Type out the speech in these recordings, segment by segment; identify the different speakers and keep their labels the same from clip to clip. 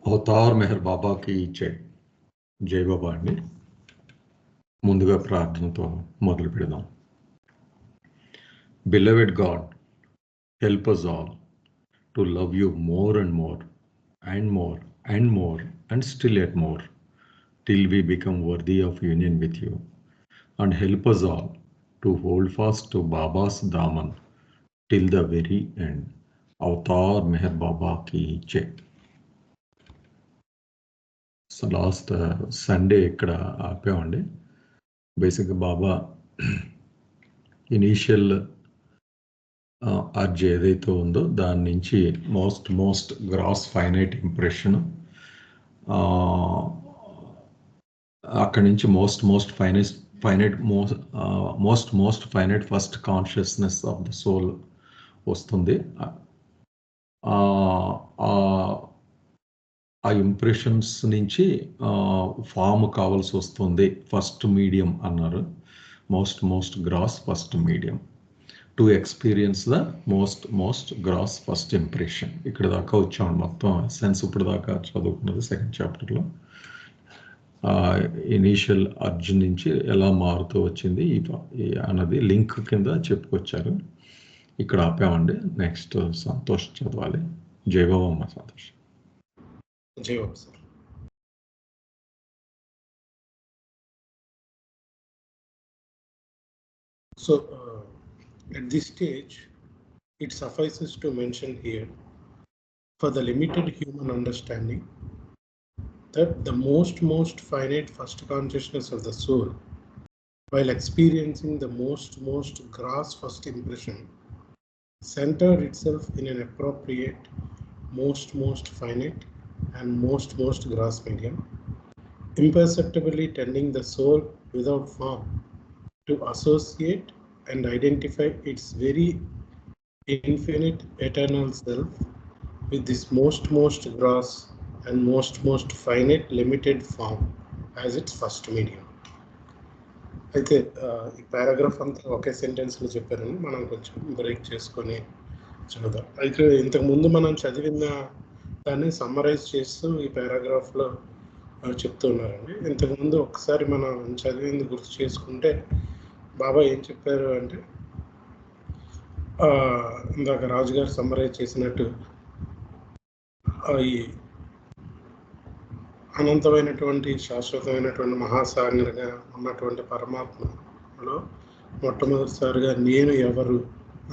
Speaker 1: Avatar Meher బాబాకి ఇచ్చే జై బాబా అండి. ముందుగా ప్రార్థనతో మొదలు పెడదాం. Beloved God, help us all to love you more and more and more and more and still yet more till we become worthy of union with you, and help us all to hold fast to Baba's Daman till the very end. Avatar Meher Baba ki jai. So last Sunday ఇక్కడ ఆపామండి. బేసిక్గా బాబా initial urge ఏదైతే ఉందో దాని నుంచి most gross finite impression, అక్కడి నుంచి most finite first consciousness of the soul వస్తుంది. ఆ ఇంప్రెషన్స్ నుంచి ఫామ్ కావాల్సి వస్తుంది. ఫస్ట్ మీడియం అన్నారు, most gross first medium to experience the most gross first impression. ఇక్కడ దాకా వచ్చామండి. మొత్తం సెన్స్ ఇప్పుడు దాకా చదువుకున్నది సెకండ్ చాప్టర్లో. ఇనీషియల్ అర్జ్ నుంచి ఎలా మారుతూ వచ్చింది అన్నది లింక్ కింద చెప్పుకొచ్చారు. ఇక్కడ ఆపామండి. నెక్స్ట్ సంతోష్ చదవాలి. జై బాబా అమ్మ. సంతోష్.
Speaker 2: జై Baba sir. So at this stage it suffices to mention here, for the limited human understanding, that the most finite first consciousness of the soul, while experiencing the most gross first impression, centered itself in an appropriate most finite and most gross medium, imperceptibly tending the soul without form to associate and identify its very infinite eternal self with this most gross and most finite limited form as its first medium. అయితే ఈ paragraph అంతా ఒకే సెంటెన్స్లో చెప్పారని మనం కొంచెం break చేసుకొని చదువుదాం. అయితే ఇంతకుముందు మనం చదివిన దాన్ని సమ్మరైజ్ చేస్తూ ఈ పారాగ్రాఫ్లో చెప్తున్నారండి. ఇంతకుముందు ఒకసారి మనం చదివింది గుర్తు చేసుకుంటే బాబా ఏం చెప్పారు అంటే, ఇందాక రాజుగారు సమ్మరైజ్ చేసినట్టు ఈ అనంతమైనటువంటి శాశ్వతమైనటువంటి మహాసాగర్గా ఉన్నటువంటి పరమాత్మలో మొట్టమొదటిసారిగా నేను ఎవరు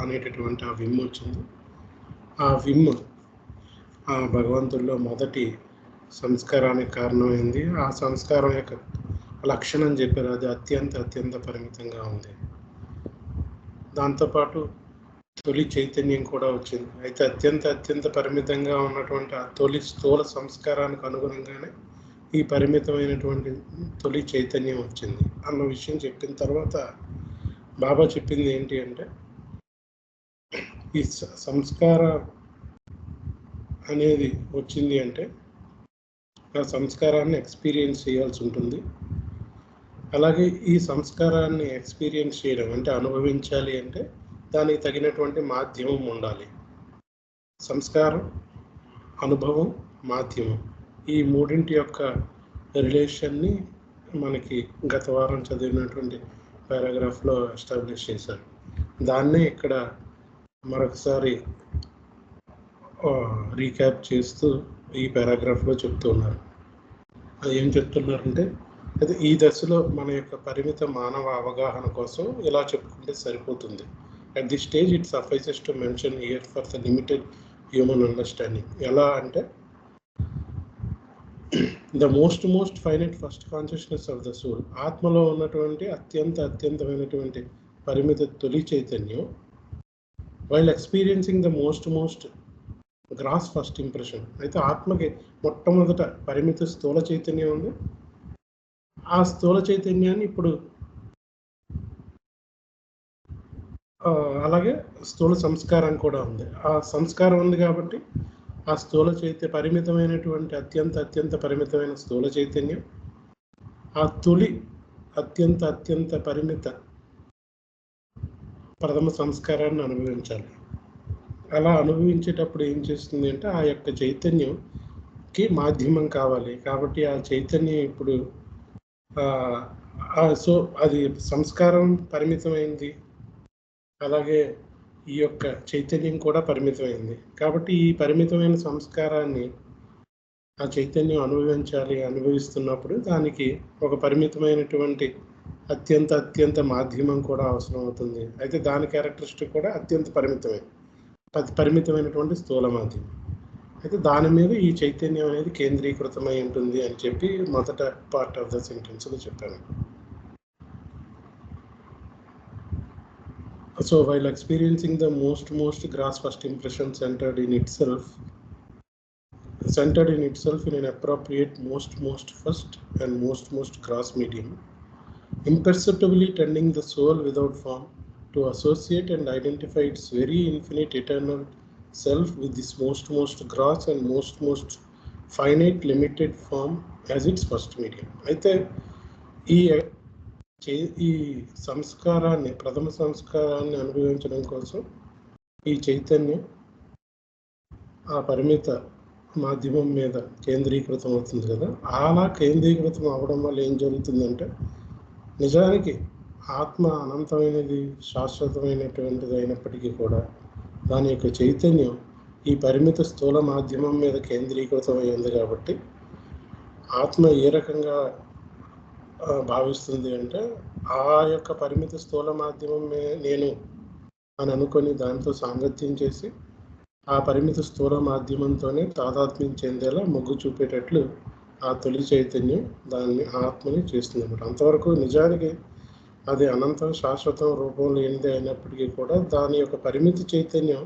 Speaker 2: అనేటటువంటి ఆ విమ్ వచ్చింది. ఆ విమ్ ఆ భగవంతుల్లో మొదటి సంస్కారానికి కారణమైంది. ఆ సంస్కారం యొక్క లక్షణం చెప్పారు, అది అత్యంత పరిమితంగా ఉంది. దాంతోపాటు తొలి చైతన్యం కూడా వచ్చింది. అయితే అత్యంత పరిమితంగా ఉన్నటువంటి ఆ తొలి స్థూల సంస్కారానికి అనుగుణంగానే ఈ పరిమితమైనటువంటి తొలి చైతన్యం వచ్చింది అన్న విషయం చెప్పిన తర్వాత బాబా చెప్పింది ఏంటి అంటే, ఈ సంస్కార అనేది వచ్చింది అంటే ఆ సంస్కారాన్ని ఎక్స్పీరియన్స్ చేయాల్సి ఉంటుంది. అలాగే ఈ సంస్కారాన్ని ఎక్స్పీరియన్స్ చేయడం అంటే అనుభవించాలి అంటే దానికి తగినటువంటి మాధ్యమం ఉండాలి. సంస్కారం, అనుభవం, మాధ్యమం, ఈ మూడింటి యొక్క రిలేషన్ని మనకి గత వారం చదివినటువంటి పారాగ్రాఫ్లో ఎస్టాబ్లిష్ చేశారు. దాన్నే ఇక్కడ మరొకసారి రీక్యాప్ చేస్తూ ఈ పారాగ్రాఫ్లో చెప్తూ ఉన్నారు. అది ఏం చెప్తున్నారంటే, అయితే ఈ దశలో మన యొక్క పరిమిత మానవ అవగాహన కోసం ఇలా చెప్పుకుంటే సరిపోతుంది. At this stage it suffices to mention here for the limited human understanding. ఎలా అంటే, the most finite first consciousness of the soul, ఆత్మలో ఉన్నటువంటి అత్యంతమైనటువంటి పరిమిత తొలి చైతన్యం, while experiencing the most gross first impression. అయితే ఆత్మకి మొట్టమొదట పరిమిత స్థూల చైతన్యం ఉంది. ఆ స్థూల చైతన్యాన్ని ఇప్పుడు అలాగే స్థూల సంస్కారం కూడా ఉంది. ఆ సంస్కారం ఉంది కాబట్టి ఆ స్థూల పరిమితమైనటువంటి అత్యంత పరిమితమైన స్థూల చైతన్యం ఆ తొలి అత్యంత పరిమిత ప్రథమ సంస్కారాన్ని అనుభవించాలి. అలా అనుభవించేటప్పుడు ఏం చేస్తుంది అంటే, ఆ యొక్క చైతన్యం కి మాధ్యమం కావాలి. కాబట్టి ఆ చైతన్యం ఇప్పుడు సో అది సంస్కారం పరిమితమైంది, అలాగే ఈ యొక్క చైతన్యం కూడా పరిమితమైంది. కాబట్టి ఈ పరిమితమైన సంస్కారాన్ని ఆ చైతన్యం అనుభవిస్తున్నప్పుడు దానికి ఒక పరిమితమైనటువంటి అత్యంత మాధ్యమం కూడా అవసరం అవుతుంది. అయితే దాని క్యారెక్టరిస్టిక్ కూడా అత్యంత పరిమితమైనటువంటి స్థూల మాధ్యమం. అయితే దాని మీద ఈ చైతన్యం అనేది కేంద్రీకృతమై ఉంటుంది అని చెప్పి మొదట పార్ట్ ఆఫ్ ద సెంటెన్స్లో చెప్పాను. So while experiencing the most gross first impression centered in itself in an appropriate most first and most gross medium, imperceptibly tending the soul without form to associate and identify its very infinite eternal self with this most gross and most finite limited form as its first medium. అయితే ఈ సంస్కారాన్ని, ప్రథమ సంస్కారాన్ని అనుభవించడం కోసం ఈ చైతన్యం ఆ పరిమిత మాధ్యమం మీద కేంద్రీకృతం అవుతుంది కదా. అలా కేంద్రీకృతం అవ్వడం వల్ల ఏం జరుగుతుందంటే, నిజానికి ఆత్మ అనంతమైనది, శాశ్వతమైనటువంటిది అయినప్పటికీ కూడా దాని యొక్క చైతన్యం ఈ పరిమిత స్థూల మాధ్యమం మీద కేంద్రీకృతమైంది. కాబట్టి ఆత్మ ఏ రకంగా భావిస్తుంది అంటే, ఆ యొక్క పరిమిత స్థూల మాధ్యమమే నేను అని అనుకొని దాంతో సాంగత్యం చేసి ఆ పరిమిత స్థూల మాధ్యమంతోనే తాదాత్మ్యం చెందేలా మొగ్గు చూపేటట్లు ఆ తొలి చైతన్యం దాన్ని ఆత్మని చేస్తుంది అన్నమాట. అంతవరకు నిజానికి అది అనంతం, శాశ్వతం, రూపం లేనిదే అయినప్పటికీ కూడా దాని యొక్క పరిమిత చైతన్యం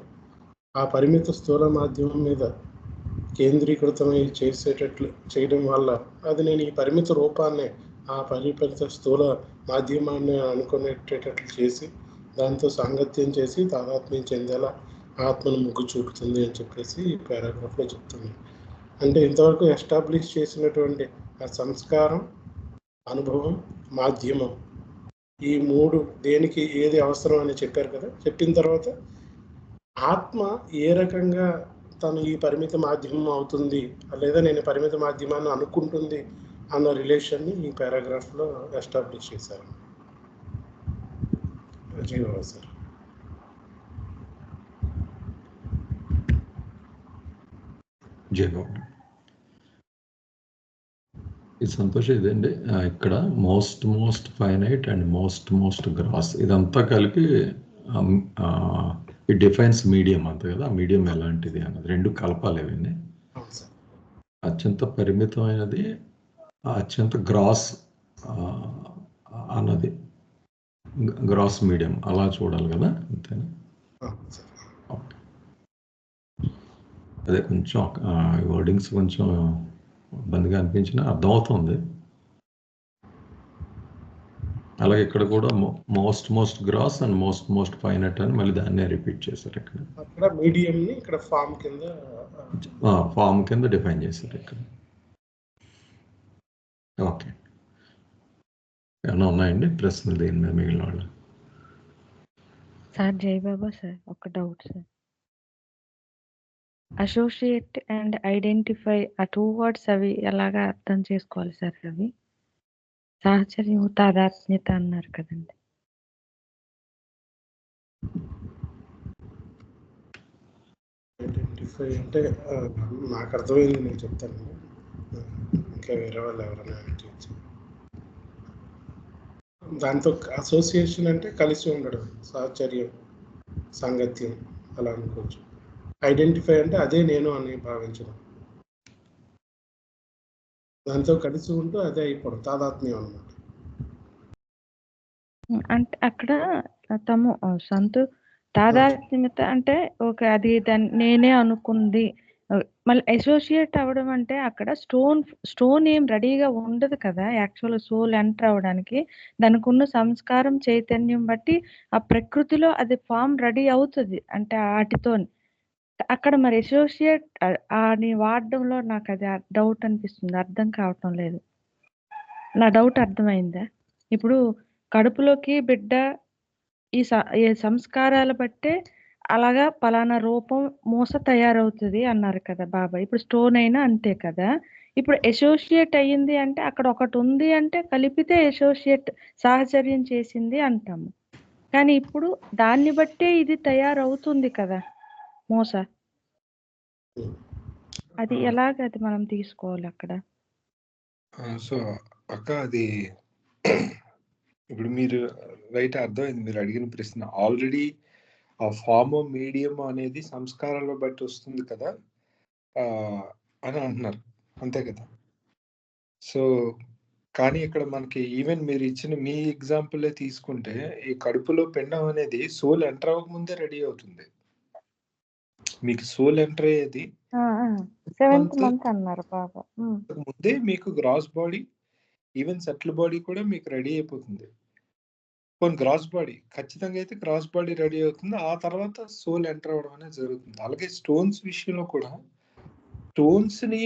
Speaker 2: ఆ పరిమిత స్థూల మాధ్యమం మీద కేంద్రీకృతమై చేయడం వల్ల అది నేను ఈ పరిమిత రూపాన్ని, ఆ పరిమిత స్థూల మాధ్యమాన్ని అనుకునేటట్లు చేసి దాంతో సాంగత్యం చేసి తాదాత్మ్యం చెందేలా ఆత్మను మొగ్గు చూపుతుంది అని చెప్పేసి ఈ పారాగ్రాఫ్లో చెప్తుంది. అంటే ఇంతవరకు ఎస్టాబ్లిష్ చేసినటువంటి ఆ సంస్కారం, అనుభవం, మాధ్యమం, ఈ మూడు దేనికి ఏది అవసరం అని చెప్పారు కదా. చెప్పిన తర్వాత ఆత్మ ఏ రకంగా తను ఈ పరిమిత మాధ్యమం అవుతుంది, లేదా నేను పరిమిత మాధ్యమాన్ని అనుకుంటుంది అన్న రిలేషన్ని ఈ పారాగ్రాఫ్లో ఎస్టాబ్లిష్ చేశారు. సార్
Speaker 1: జయబాబు, ఇది సంతోషం. ఇదండి ఇక్కడ most finite and most gross ఇదంతా కలిపి ఇట్ డిఫైన్స్ మీడియం అంతే కదా. మీడియం ఎలాంటిది అన్నది రెండు కలపాలి. అవన్నీ అత్యంత పరిమితమైనది, అత్యంత గ్రాస్ అన్నది గ్రాస్ మీడియం అలా చూడాలి కదా, అంతేనా? అదే కొంచెం వర్డింగ్స్ కొంచెం ఇబ్బందిగా అనిపించినా అర్థమవుతుంది. అలాగే ఇక్కడ కూడా most gross and most finite అని మళ్ళీ దాన్నే రిపీట్ చేశారు.
Speaker 2: ఇక్కడ మీడియం ని ఇక్కడ
Speaker 1: ఫామ్ కింద డిఫైన్ చేశారు ఇక్కడ. ఓకే, ఏమైనా ఉన్నాయండి ప్రశ్నలు దీని మీద మిగిలిన వాళ్ళు?
Speaker 3: సార్ జయబాబా సార్, ఒక doubt sir. Associate and identify ఆ 2 వర్డ్స్ అవి ఎలాగా అర్థం చేసుకోవాలి సార్? అవి సాహచర్యం, తాదాత్మ్యత అన్నారు కదండి.
Speaker 2: ఐడెంటిఫై అంటే నాకు అర్థమైంది, నేను చెప్తాను. ఇంకా వేరే వాళ్ళు ఎవరైనా దాంతో అసోసియేషన్ అంటే కలిసి ఉండడం, సాహచర్యం, సాంగత్యం అలా అనుకోవచ్చు. ఐడెంటిఫై అంటే అదే నేను అని భావించడం, దాంతో కలిసి ఉంటూ అదే అయిపోవడం, తాదాత్మ్యం అన్నమాట.
Speaker 3: అంటే అక్కడ తము తాదాత్మ్యత అంటే అది దాన్ని నేనే అనుకుంది. మళ్ళీ అసోసియేట్ అవ్వడం అంటే అక్కడ స్టోన్ ఏం రెడీగా ఉండదు కదా యాక్చువల్ సోల్ ఎంటర్ అవ్వడానికి. దానికి ఉన్న సంస్కారం, చైతన్యం బట్టి ఆ ప్రకృతిలో అది ఫామ్ రెడీ అవుతుంది. అంటే వాటితో అక్కడ మరి అసోసియేట్ అని వాడడంలో నాకు అది డౌట్ అనిపిస్తుంది, అర్థం కావటం లేదు. నా డౌట్ అర్థమైందా? ఇప్పుడు కడుపులోకి బిడ్డ ఈ సంస్కారాల బట్టే అలాగా పలానా రూపం మూస తయారవుతుంది అన్నారు కదా బాబా. ఇప్పుడు స్టోన్ అయినా అంతే కదా. ఇప్పుడు అసోసియేట్ అయ్యింది అంటే అక్కడ ఒకటి ఉంది అంటే కలిపితే అసోసియేట్ సాహచర్యం చేసింది అంటాము. కానీ ఇప్పుడు దాన్ని బట్టే ఇది తయారవుతుంది కదా మూస. అది ఎలాగది మనం తీసుకోవాలి అక్కడ?
Speaker 4: సో అక్క అది ఇప్పుడు మీరు రైట్ అర్థమైంది మీరు అడిగిన ప్రశ్న. ఆల్రెడీ ఆ ఫార్మ్ మీడియం అనేది సంస్కారాలను బట్టి వస్తుంది కదా అని అంటున్నారు, అంతే కదా. సో కానీ ఇక్కడ మనకి ఈవెన్ మీరు ఇచ్చిన మీ ఎగ్జాంపులే తీసుకుంటే ఈ కడుపులో పిండం అనేది సోల్ ఎంటర్ అవ్వకముందే రెడీ అవుతుంది. మీకు సోల్ ఎంటర్ అయ్యేది
Speaker 3: 7th month అన్నారు బాబా.
Speaker 4: ముందే మీకు gross body even subtle body కూడా మీకు రెడీ అయిపోతుంది. కొన్ని గ్రాస్ బాడీ ఖచ్చితంగా అయితే గ్రాస్ బాడీ రెడీ అవుతుంది, ఆ తర్వాత సోల్ ఎంటర్ అవ్వడం అనేది జరుగుతుంది. అలాగే స్టోన్స్ విషయంలో కూడా స్టోన్స్ ని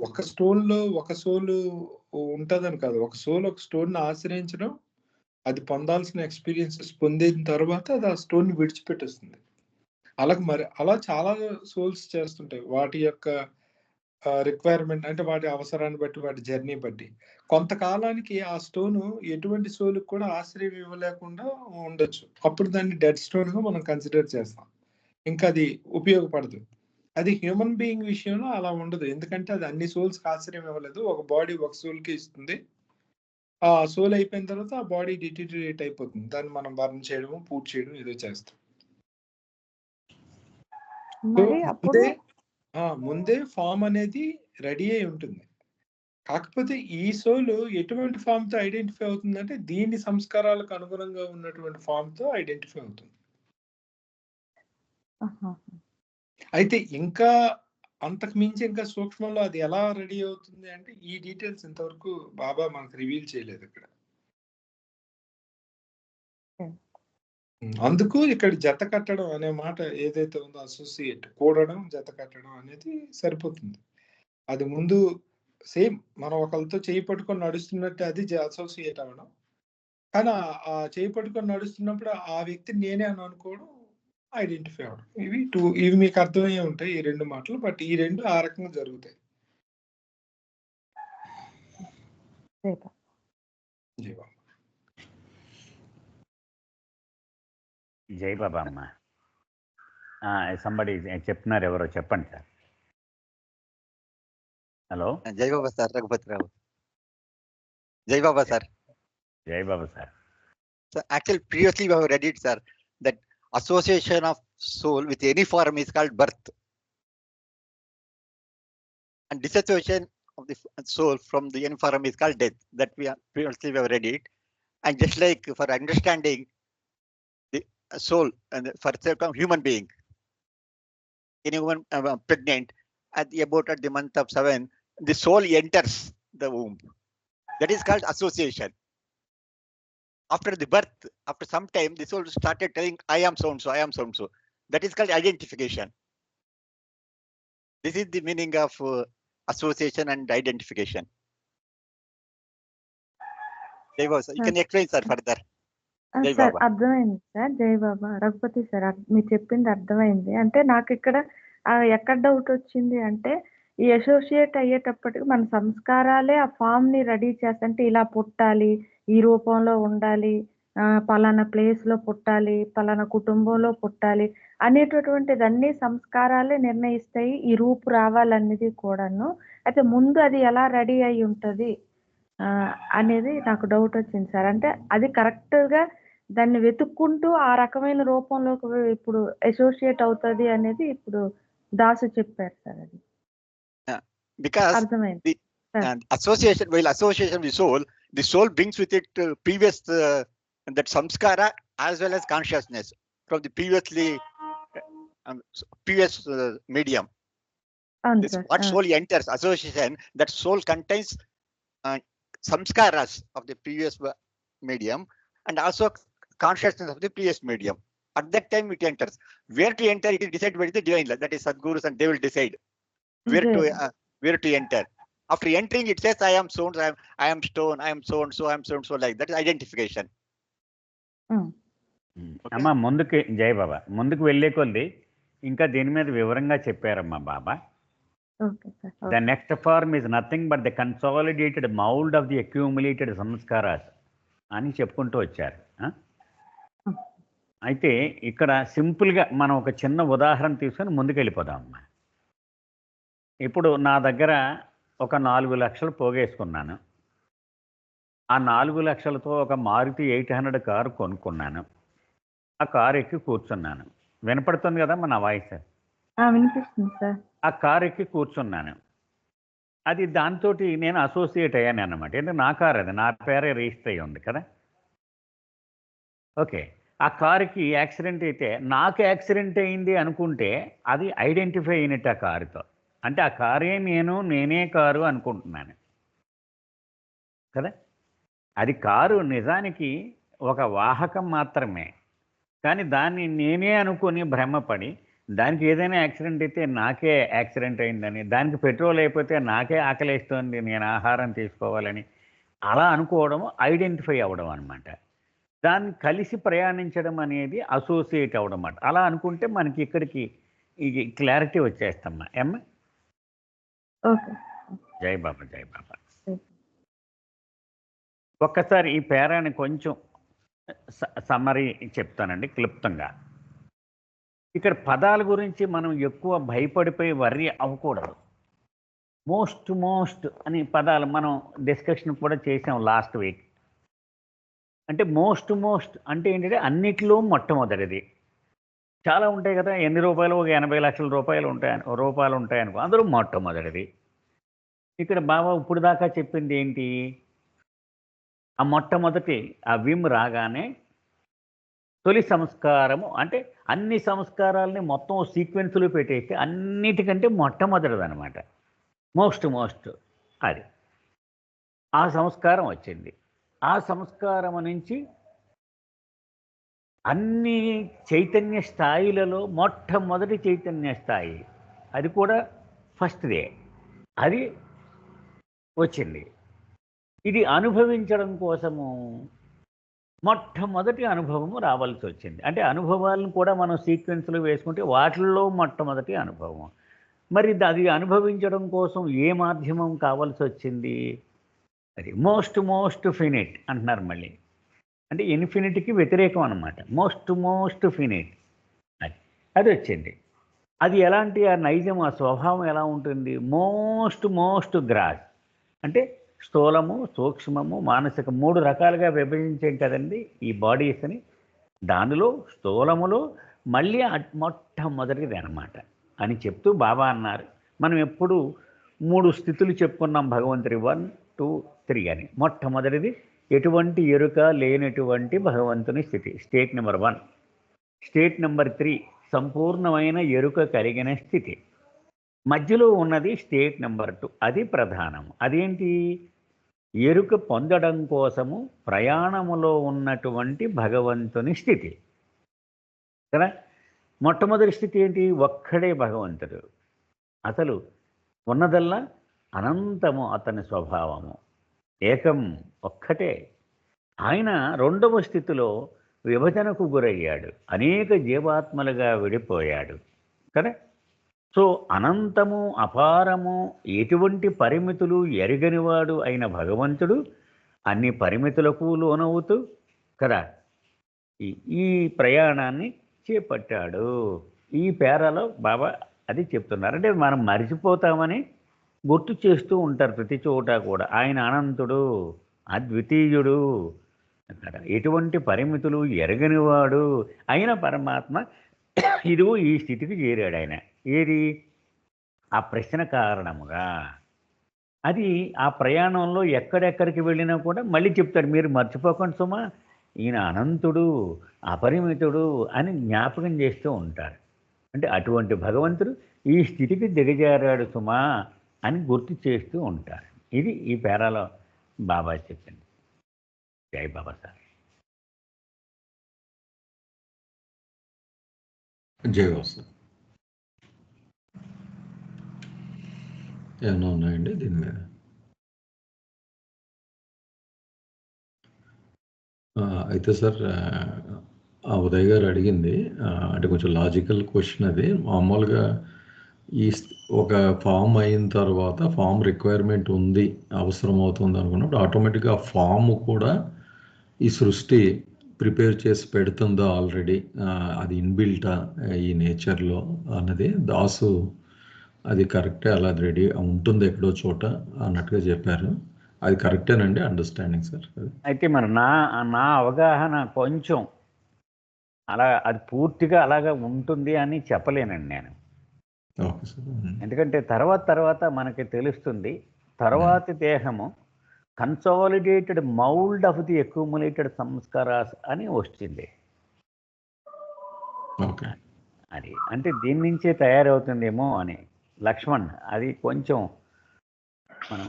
Speaker 4: ఒక స్టోన్ లో ఒక సోల్ ఉంటదని కాదు, ఒక సోల్ ఒక స్టోన్ ని ఆశ్రయించడం, అది పొందాల్సిన ఎక్స్పీరియన్సెస్ పొందిన తర్వాత అది ఆ స్టోన్ ని విడిచిపెట్టేస్తుంది. అలాగే మరి అలా చాలా సోల్స్ చేస్తుంటాయి వాటి యొక్క రిక్వైర్మెంట్, అంటే వాటి అవసరాన్ని బట్టి వాటి జర్నీ బట్టి కొంతకాలానికి ఆ స్టోన్ ఎటువంటి సోల్ కూడా ఆశ్రయం ఇవ్వలేకుండా ఉండొచ్చు. అప్పుడు దాన్ని డెడ్ స్టోన్ గా మనం కన్సిడర్ చేస్తాం, ఇంకా అది ఉపయోగపడదు. అది హ్యూమన్ బీయింగ్ విషయంలో అలా ఉండదు, ఎందుకంటే అది అన్ని సోల్స్ ఆశ్రయం ఇవ్వలేదు. ఒక బాడీ ఒక సోల్ కి ఇస్తుంది, ఆ సోల్ అయిపోయిన తర్వాత ఆ బాడీ డిటీరియేట్ అయిపోతుంది, దాన్ని మనం బర్న్ చేయడం పూర్తి చేయడం ఏదో చేస్తాం. ముందే ఫామ్ అనేది రెడీ అయి ఉంటుంది. కాకపోతే ఈ సోల్ ఎటువంటి ఫామ్ తో ఐడెంటిఫై అవుతుందంటే దీని సంస్కారాలకు అనుగుణంగా ఉన్నటువంటి ఫామ్ తో ఐడెంటిఫై అవుతుంది. అయితే ఇంకా అంతకు మించి ఇంకా సూక్ష్మంలో అది ఎలా రెడీ అవుతుంది అంటే ఈ డీటెయిల్స్ ఇంతవరకు బాబా మనకు రివీల్ చేయలేదు ఇక్కడ. అందుకు ఇక్కడ జత కట్టడం అనే మాట ఏదైతే ఉందో, అసోసియేట్ కూడడం జత కట్టడం అనేది సరిపోతుంది. అది ముందు సేమ్ మనం ఒకరితో చేయి పట్టుకొని నడుస్తున్నట్టు అది అసోసియేట్ అవ్వడం, కానీ ఆ చేయి పట్టుకొని నడుస్తున్నప్పుడు ఆ వ్యక్తి నేనే అని అనుకోవడం ఐడెంటిఫై అవ్వడం. ఇవి మీకు అర్థమయ్యే ఉంటాయి ఈ రెండు మాటలు, బట్ ఈ రెండు ఆ రకంగా జరుగుతాయి.
Speaker 5: జై బాబా అమ్మ. సంబడి చెప్తున్నారు, ఎవరో చెప్పండి సార్. హలో,
Speaker 6: జై బాబా సార్. రఘుపతిరావు. జై బాబా సార్.
Speaker 5: జై Baba sir.
Speaker 6: So actually previously we have read it, sir, that association of soul with any form is called birth, and dissociation of the soul from the any form is called death. That we have previously we have read it. And just like for understanding the soul and for certain human being, any woman pregnant at the month of 7, the soul enters the womb. That is called association. After the birth, after some time, the soul started telling, I am so and so, I am so and so. That is called identification. This is the meaning of association and identification. Jai Baba, you can explain, sir, further. Jai
Speaker 3: sir
Speaker 6: Baba.
Speaker 3: అర్థమైంది sir. జై బాబా. Raghupathi sir మీరు చెప్పింది అర్థమైంది. అంటే నాకు ఇక్కడ ఎక్కడ doubt వచ్చింది అంటే ఈ అసోసియేట్ అయ్యేటప్పటికి మన సంస్కారాలే ఆ ఫామ్ ని రెడీ చేస్తా, అంటే ఇలా పుట్టాలి, ఈ రూపంలో ఉండాలి, పలానా ప్లేస్ లో పుట్టాలి, పలానా కుటుంబంలో పుట్టాలి అనేటటువంటిది అన్ని సంస్కారాలే నిర్ణయిస్తాయి ఈ రూపు రావాలనేది కూడాను. అయితే ముందు అది ఎలా రెడీ అయి ఉంటది అనేది నాకు డౌట్ వచ్చింది సార్. అంటే అది కరెక్ట్ గా దాన్ని వెతుక్కుంటూ ఆ రకమైన రూపంలోకి ఇప్పుడు అసోసియేట్ అవుతుంది అనేది ఇప్పుడు దాసు చెప్పారు సార్. అది
Speaker 6: because
Speaker 3: అర్థమైంది.
Speaker 6: association, while association with the soul brings with it previous that samskara as well as consciousness from the previous medium. This what soul enters association, that soul contains samskaras of the previous medium and also consciousness of the previous medium. At that time it enters. Where to enter, it is decided by the divine law. That is Sadgurus, and they will decide where to enter. After entering, it says, I am so and so, I am stone, I am so and so, I am so and so, like that is identification.
Speaker 5: అమ్మ ముందుకు జై బాబా ముందుకు వెళ్ళే కొద్ది ఇంకా దీని మీద వివరంగా చెప్పారమ్మా బాబా.
Speaker 3: Okay sir.
Speaker 5: The next form is nothing but the consolidated mould of the accumulated samskaras అని చెప్పుకుంటూ వచ్చారు. అయితే ఇక్కడ సింపుల్గా మనం ఒక చిన్న ఉదాహరణ తీసుకొని ముందుకు వెళ్ళిపోదాం అమ్మా. ఇప్పుడు నా దగ్గర ఒక 4 లక్షలు పోగేసుకున్నాను. ఆ 4 లక్షలతో ఒక మారుతి 800 కారు కొనుక్కున్నాను. ఆ కారు ఎక్కి కూర్చున్నాను. వినపడుతుంది కదా మన వాయిస్?
Speaker 3: వినిపిస్తుంది సార్.
Speaker 5: ఆ కారు ఎక్కి కూర్చున్నాను. అది దాంతో నేను అసోసియేట్ అయ్యాను అన్నమాట. ఎందుకంటే నా కారు అది, నా పేరే రిజిస్టర్ అయ్యి ఉంది కదా. ఓకే, ఆ కారుకి యాక్సిడెంట్ అయితే నాకు యాక్సిడెంట్ అయింది అనుకుంటే అది ఐడెంటిఫై అయినట్టు ఆ కారుతో. అంటే ఆ కారే నేనే కారు అనుకుంటున్నాను కదా. అది కారు నిజానికి ఒక వాహకం మాత్రమే, కానీ దాన్ని నేనే అనుకుని భ్రమపడి దానికి ఏదైనా యాక్సిడెంట్ అయితే నాకే యాక్సిడెంట్ అయిందని, దానికి పెట్రోల్ అయిపోతే నాకే ఆకలిస్తుంది నేను ఆహారం తీసుకోవాలని అలా అనుకోవడం ఐడెంటిఫై అవ్వడం అనమాట. దాన్ని కలిసి ప్రయాణించడం అనేది అసోసియేట్ అవ్వడం అన్నమాట. అలా అనుకుంటే మనకి ఇక్కడికి ఈ క్లారిటీ వచ్చేస్తామ్మా. ఏమ్మా?
Speaker 3: ఓకే.
Speaker 5: జై బాబా, జై బాబా. ఒక్కసారి ఈ పేరాని కొంచెం సమ్మరీ చెప్తానండి క్లుప్తంగా. ఇక్కడ పదాల గురించి మనం ఎక్కువ భయపడిపోయి వర్రీ అవ్వకూడదు. మోస్ట్ అని పదాలు మనం డిస్కషన్ కూడా చేసాం లాస్ట్ వీక్. అంటే మోస్ట్ అంటే ఏంటంటే అన్నిటిలో మొట్టమొదటిది. చాలా ఉంటాయి కదా, ఎన్ని రూపాయలు, ఒక 80 లక్షల రూపాయలు ఉంటాయనుకో, అందులో మొట్టమొదటిది. ఇక్కడ బాబా ఇప్పుడు దాకా చెప్పింది ఏంటి? ఆ మొట్టమొదటి ఆ విమ్ రాగానే తొలి సంస్కారము అంటే అన్ని సంస్కారాలని మొత్తం సీక్వెన్స్లో పెట్టేస్తే అన్నిటికంటే మొట్టమొదటిది అనమాట. మోస్ట్ అది ఆ సంస్కారం వచ్చింది. ఆ సంస్కారం నుంచి అన్ని చైతన్య స్థాయిలలో మొట్టమొదటి చైతన్య స్థాయి, అది కూడా ఫస్ట్దే, అది వచ్చింది. ఇది అనుభవించడం కోసము మొట్టమొదటి అనుభవము రావాల్సి వచ్చింది. అంటే అనుభవాలను కూడా మనం సీక్వెన్స్లో వేసుకుంటే వాటిల్లో మొట్టమొదటి అనుభవం. మరి అది అనుభవించడం కోసం ఏ మాధ్యమం కావాల్సి వచ్చింది? అది మోస్ట్ ఫినిట్ అంటున్నారు మళ్ళీ. అంటే ఇన్ఫినిటీకి వ్యతిరేకం అనమాట. మోస్ట్ ఫినిట్ అది వచ్చింది. అది ఎలాంటి ఆ నైజం, ఆ స్వభావం ఎలా ఉంటుంది? మోస్ట్ గ్రాస్ అంటే స్థూలము, సూక్ష్మము, మానసిక 3 రకాలుగా విభజించాం కదండి ఈ బాడీస్ని. దానిలో స్థూలములో మళ్ళీ మొట్టమొదటిది అనమాట అని చెప్తూ బాబా అన్నారు. మనం ఎప్పుడు 3 స్థితులు చెప్పుకున్నాం భగవంతుడి, 1, 2, 3 అని. మొట్టమొదటిది ఎటువంటి ఎరుక లేనటువంటి భగవంతుని స్థితి, స్టేట్ నెంబర్ 1. స్టేట్ నెంబర్ 3 సంపూర్ణమైన ఎరుక కలిగిన స్థితి. మధ్యలో ఉన్నది స్టేట్ నెంబర్ 2, అది ప్రధానము. అదేంటి? ఎరుక పొందడం కోసము ప్రయాణములో ఉన్నటువంటి భగవంతుని స్థితి కదా. మొట్టమొదటి స్థితి ఏంటి? ఒక్కడే భగవంతుడు, అసలు ఉన్నదల్లా అనంతము అతని స్వభావము, ఏకం, ఒక్కటే. ఆయన 2వ స్థితిలో విభజనకు గురయ్యాడు, అనేక జీవాత్మలుగా విడిపోయాడు కదా. సో అనంతము, అపారము, ఎటువంటి పరిమితులు ఎరగనివాడు అయిన భగవంతుడు అన్ని పరిమితులకు లోనవుతూ కదా ఈ ప్రయాణాన్ని చేపట్టాడు. ఈ పేరాలో బాబా అది చెప్తున్నారు. అంటే మనం మరిచిపోతామని గుర్తు చేస్తూ ఉంటారు ప్రతి చోట కూడా. ఆయన అనంతుడు, అద్వితీయుడు, ఎటువంటి పరిమితులు ఎరగనివాడు అయిన పరమాత్మ ఇదిగో ఈ స్థితికి చేరాడు ఆయన. ఏది? ఆ ప్రశ్న కారణముగా. అది ఆ ప్రయాణంలో ఎక్కడెక్కడికి వెళ్ళినా కూడా మళ్ళీ చెప్తాడు, మీరు మర్చిపోకండి సుమా, ఈయన అనంతుడు, అపరిమితుడు అని జ్ఞాపకం చేస్తూ ఉంటారు. అంటే అటువంటి భగవంతుడు ఈ స్థితికి దిగజారాడు సుమా అని గుర్తు చేస్తూ ఉంటారు. ఇది ఈ పేరాలో బాబా చెప్పింది. జై బాబా సార్.
Speaker 1: జై బాబా సార్. ఏమైనా ఉన్నాయండి దీని మీద? అయితే సార్ ఉదయ్ గారు అడిగింది అంటే కొంచెం లాజికల్ క్వశ్చన్ అది. మామూలుగా ఒక ఫామ్ అయిన తర్వాత ఫామ్ రిక్వైర్మెంట్ ఉంది, అవసరం అవుతుంది అనుకున్నప్పుడు ఆటోమేటిక్గా ఆ ఫామ్ కూడా ఈ సృష్టి ప్రిపేర్ చేసి పెడుతుందా ఆల్రెడీ, అది ఇన్బిల్టా ఈ నేచర్లో అన్నది దాసు అది కరెక్టే, అలా రెడీ ఉంటుంది ఎక్కడో చోట అన్నట్టుగా చెప్పారు. అది కరెక్టేనండి అండర్స్టాండింగ్ సార్?
Speaker 5: అయితే మరి నా అవగాహన కొంచెం అలా అది పూర్తిగా అలాగా ఉంటుంది అని చెప్పలేనండి నేను.
Speaker 1: Okay sir.
Speaker 5: ఎందుకంటే తర్వాత మనకి తెలుస్తుంది, తర్వాతి దేహము consolidated mould of the accumulated samskaras అని వచ్చింది.
Speaker 1: ఓకే.
Speaker 5: అది అంటే దీని నుంచే తయారవుతుందేమో అని లక్ష్మణ్, అది కొంచెం మనం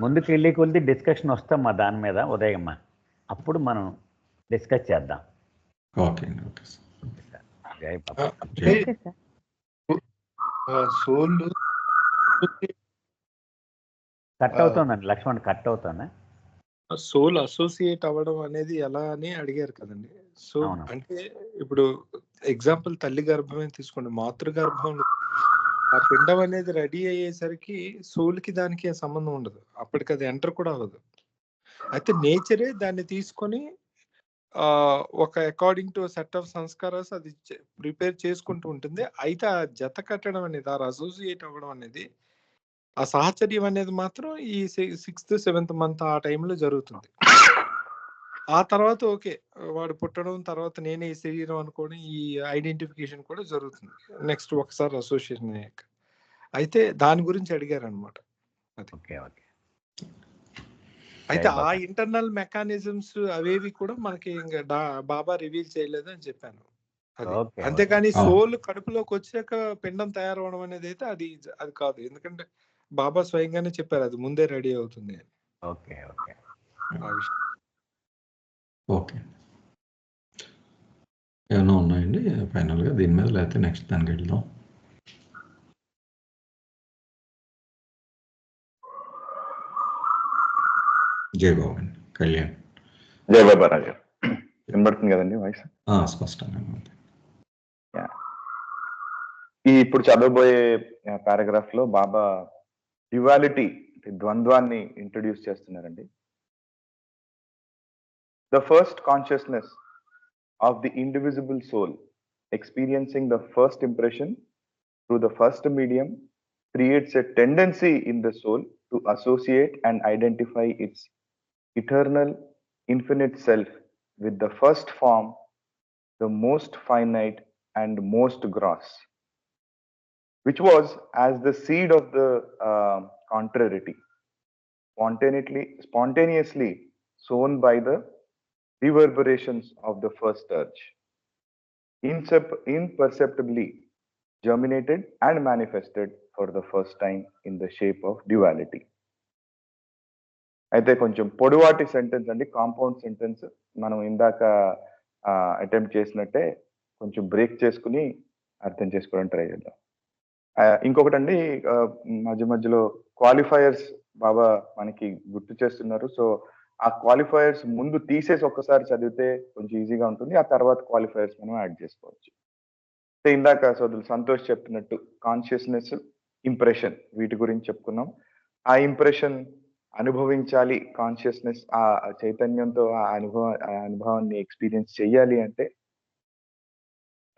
Speaker 5: ముందుకు వెళ్ళే కొద్ది డిస్కషన్ వస్తాం దాని మీద ఉదయమ్మ, అప్పుడు మనం డిస్కస్ చేద్దాం.
Speaker 1: Okay okay sir.
Speaker 5: జై Baba.
Speaker 3: Okay sir.
Speaker 4: Soul
Speaker 5: cut అవుతుందండి లక్ష్మణ్, కట్ అవుతుందా?
Speaker 4: సోల్ అసోసియేట్ అవ్వడం అనేది ఎలా అని అడిగారు కదండి. సో
Speaker 5: అవును.
Speaker 4: అంటే ఇప్పుడు ఎగ్జాంపుల్ తల్లి గర్భమే తీసుకోండి. మాతృగర్భంలో ఆ పిండం అనేది రెడీ అయ్యేసరికి సోల్ కి దానికి సంబంధం ఉండదు, అప్పటికి అది ఎంటర్ కూడా అవ్వదు. అయితే నేచరే దాన్ని తీసుకొని ఒక according to set of sanskaras అది ప్రిపేర్ చేసుకుంటూ ఉంటుంది. అయితే ఆ జత కట్టడం అనేది, ఆ అసోసియేట్ అవ్వడం అనేది, ఆ సాహచర్యం అనేది మాత్రం ఈ 6th 7th మంత్ ఆ టైంలో జరుగుతుంది. ఆ తర్వాత ఓకే, వాడు పుట్టడం తర్వాత నేనే ఈ శరీరం అనుకోని ఈ ఐడెంటిఫికేషన్ కూడా జరుగుతుంది నెక్స్ట్ ఒకసారి అసోసియేషన్ అయ్యాక. అయితే దాని గురించి అడిగారు అనమాట. అది
Speaker 5: ఓకే ఓకే.
Speaker 4: అయితే ఆ ఇంటర్నల్ మెకానిజమ్స్ అవేవి కూడా మనకి ఇంకా బాబా రివీల్ చేయలేదు అని చెప్పాను. అది అంతేకాని సోల్ కడుపులోకి వచ్చాక పిండం తయారవడం అనేది అయితే అది కాదు. ఎందుకంటే బాబా స్వయంగానే చెప్పారు అది ముందే రెడీ అవుతుంది అని.
Speaker 5: Okay okay.
Speaker 1: ఓకే. ఏమైనా ఉన్నాయండి ఫైనల్గా దీని మీద, లేకపోతే నెక్స్ట్ దానికి వెళ్దాం? జై బాబు అండి. కళ్యాణ్.
Speaker 7: జై బాబా రాజు. వినబడుతుంది కదండి వాయిస్?
Speaker 1: స్పష్టంగా ఉంది.
Speaker 7: ఈ ఇప్పుడు చదవబోయే పారాగ్రాఫ్ లో బాబా డ్యువాలిటీ, ద్వంద్వాన్ని ఇంట్రొడ్యూస్ చేస్తున్నారండి. The first consciousness of the indivisible soul experiencing the first impression through the first medium creates a tendency in the soul to associate and identify its eternal, infinite self with the first form, the most finite and most gross, which was as the seed of the contrariety, spontaneously sown by the reverberations of the first urge, imperceptibly germinated and manifested for the first time in the shape of duality. అయితే కొంచెం పొడివాటి sentence అండి, compound sentence. మనం ఇందాక attempt చేసినట్టే కొంచెం break చేసుకుని అర్థం చేసుకోవడానికి ట్రై చేద్దాం. ఇంకొకటి అండి, మధ్య మధ్యలో క్వాలిఫైయర్స్ బాబా మనకి గుర్తు చేస్తున్నారు. సో ఆ క్వాలిఫైయర్స్ ముందు తీసేసి ఒక్కసారి చదివితే కొంచెం ఈజీగా ఉంటుంది. ఆ తర్వాత క్వాలిఫైయర్స్ మనం యాడ్ చేసుకోవచ్చు. ఇందాక సోదరులు సంతోష్ చెప్తున్నట్టు కాన్షియస్నెస్, ఇంప్రెషన్, వీటి గురించి చెప్పుకున్నాం. ఆ ఇంప్రెషన్ అనుభవించాలి, కాన్షియస్నెస్ ఆ చైతన్యంతో ఆ అనుభవాన్ని ఎక్స్పీరియన్స్ చేయాలి అంటే,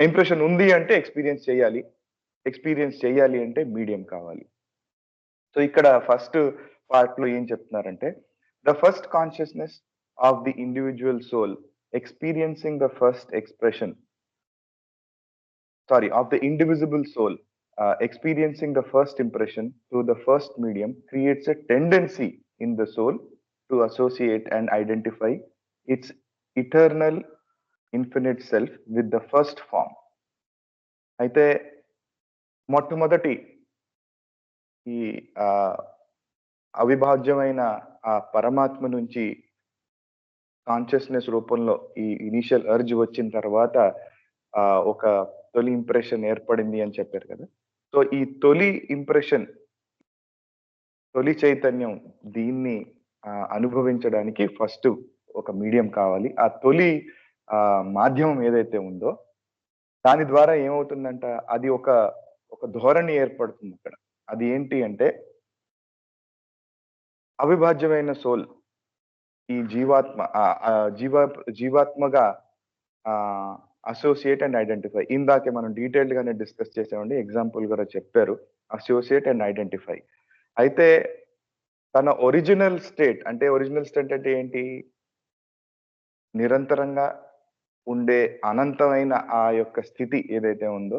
Speaker 7: ఇంప్రెషన్ ఉంది అంటే ఎక్స్పీరియన్స్ చేయాలి అంటే మీడియం కావాలి. సో ఇక్కడ ఫస్ట్ పార్ట్ లో ఏం చెప్తున్నారంటే, the first consciousness of the individual soul experiencing the first expression of the indivisible soul experiencing the first impression through the first medium creates a tendency in the soul to associate and identify its eternal, infinite self with the first form. అయితే మొట్టమొదటి ఈ అవిభాజ్యమైన ఆ పరమాత్మ నుంచి consciousness రూపంలో ఈ initial urge వచ్చిన తర్వాత ఒక తొలి ఇంప్రెషన్ ఏర్పడింది అని చెప్పారు కదా. సో ఈ తొలి ఇంప్రెషన్, తొలి చైతన్యం, దీన్ని అనుభవించడానికి ఫస్ట్ ఒక మీడియం కావాలి. ఆ తొలి మాధ్యమం ఏదైతే ఉందో దాని ద్వారా ఏమవుతుందంట, అది ఒక ధోరణి ఏర్పడుతుంది ఇక్కడ. అది ఏంటి అంటే అవిభాజ్యమైన సోల్, ఈ జీవాత్మగా అసోసియేట్ అండ్ ఐడెంటిఫై. ఇందాకే మనం డీటెయిల్డ్ గానే డిస్కస్ చేసామండి, ఎగ్జాంపుల్ కూడా చెప్పారు. Associate and identify. అయితే తన ఒరిజినల్ స్టేట్ అంటే ఏంటి, నిరంతరంగా ఉండే అనంతమైన ఆ యొక్క స్థితి ఏదైతే ఉందో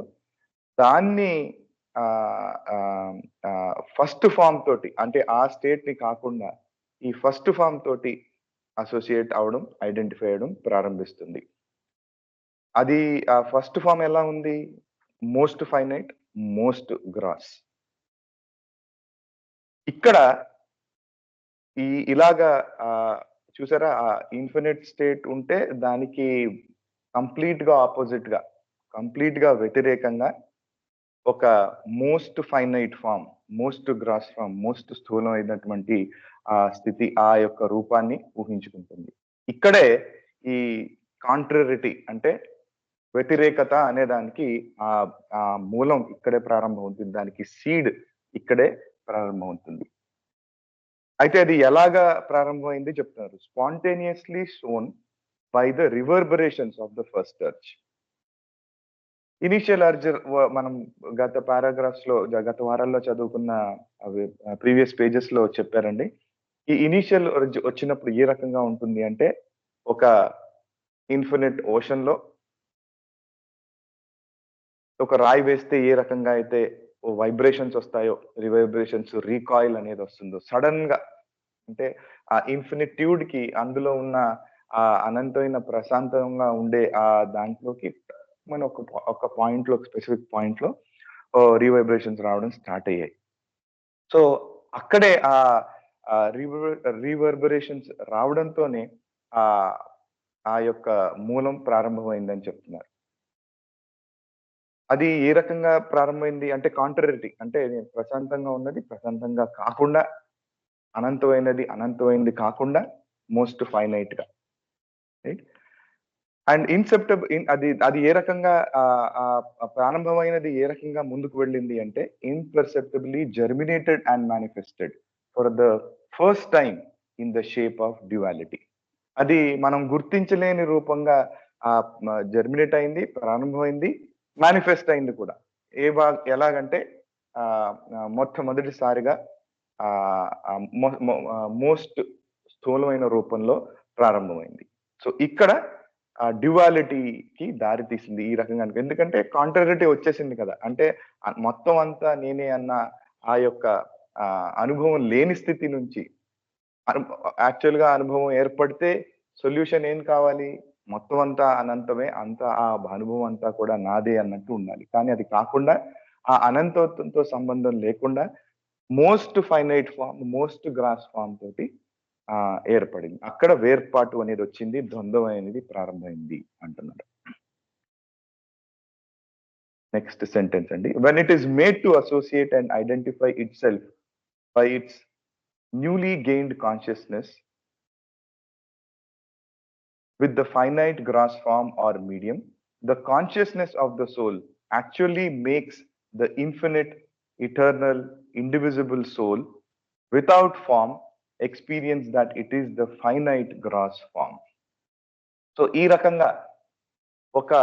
Speaker 7: దాన్ని ఫస్ట్ ఫామ్ తోటి, అంటే ఆ స్టేట్ ని కాకుండా ఈ ఫస్ట్ ఫామ్ తోటి అసోసియేట్ అవడం, ఐడెంటిఫై అవడం ప్రారంభిస్తుంది. అది ఆ ఫస్ట్ ఫామ్ ఎలా ఉంది, మోస్ట్ ఫైనైట్, మోస్ట్ గ్రాస్. ఇక్కడ ఇలాగా చూసారా, ఆ ఇన్ఫినిట్ స్టేట్ ఉంటే దానికి కంప్లీట్ గా ఆపోజిట్ గా, కంప్లీట్ గా వ్యతిరేకంగా ఒక most finite form, most gross form, most స్థూలమైనటువంటి ఆ స్థితి, ఆ యొక్క రూపాన్ని ఊహించుకుంటుంది. ఇక్కడే ఈ కాంట్రరిటీ అంటే వ్యతిరేకత అనే దానికి ఆ మూలం ఇక్కడే ప్రారంభమవుతుంది, దానికి సీడ్ ఇక్కడే ప్రారంభమవుతుంది. అయితే అది ఎలాగా ప్రారంభమైంది చెప్తున్నారు. Spontaneously shown by the reverberations of the first urge. Initial urge మనం గత పారాగ్రాఫ్స్ లో, గత వారాల్లో చదువుకున్న ప్రీవియస్ పేజెస్ లో చెప్పారండి. ఈ ఇనిషియల్ అర్జ్ వచ్చినప్పుడు ఏ రకంగా ఉంటుంది అంటే, ఒక ఇన్ఫినిట్ ఓషన్ లో ఒక రాయి వేస్తే ఏ రకంగా అయితే వైబ్రేషన్స్ వస్తాయో, రివైబ్రేషన్స్, రీకాయిల్ అనేది వస్తుందో సడన్ గా, అంటే ఆ ఇన్ఫినిట్యూడ్ కి అందులో ఉన్న ఆ అనంతమైన ప్రశాంతంగా ఉండే ఆ దాంట్లోకి మన ఒక పాయింట్ లో, స్పెసిఫిక్ పాయింట్ లో రీవైబ్రేషన్స్ రావడం స్టార్ట్ అయ్యాయి. సో అక్కడే ఆ రీవర్బరేషన్స్ రావడంతోనే ఆ యొక్క మూలం ప్రారంభమైందని చెప్తున్నారు. అది ఏ రకంగా ప్రారంభమైంది అంటే కాంట్రరిటీ, అంటే ప్రశాంతంగా ఉన్నది ప్రశాంతంగా కాకుండా, అనంతమైనది కాకుండా, మోస్ట్ ఫైనైట్ గా, రైట్. అండ్ అది ఏ రకంగా ప్రారంభమైనది ఏ రకంగా ముందుకు వెళ్ళింది అంటే, imperceptibly germinated and manifested for the first time in the shape of duality. అది మనం గుర్తించలేని రూపంగా జర్మినేట్ అయింది, ప్రారంభమైంది, మేనిఫెస్ట్ అయింది కూడా. ఎలాగంటే మొట్టమొదటిసారిగా మోస్ట్ స్థూలమైన రూపంలో ప్రారంభమైంది. సో ఇక్కడ డ్యువాలిటీకి దారి తీసింది ఈ రకంగా. ఎందుకంటే కాంట్రరిటీ వచ్చేసింది కదా, అంటే మొత్తం అంతా నేనే అన్న ఆ యొక్క అనుభవం లేని స్థితి నుంచి యాక్చువల్ గా అనుభవం ఏర్పడితే సొల్యూషన్ ఏం కావాలి, మొత్తం అంతా అనంతమే, అంతా ఆ అనుభవం అంతా కూడా నాదే అన్నట్టు ఉండాలి. కానీ అది కాకుండా ఆ అనంతత్వంతో సంబంధం లేకుండా most finite form, most gross form తోటి ఏర్పడింది. అక్కడ వేర్పాటు అనేది వచ్చింది, ద్వంద్వం అనేది ప్రారంభమైంది అంటున్నారు. నెక్స్ట్ సెంటెన్స్ అండి. when it is made to associate and identify itself by its newly gained consciousness with the finite gross form or medium, the consciousness of the soul actually makes the infinite, eternal, indivisible soul without form experience that it is the finite gross form. So ఈ రకంగా ఒక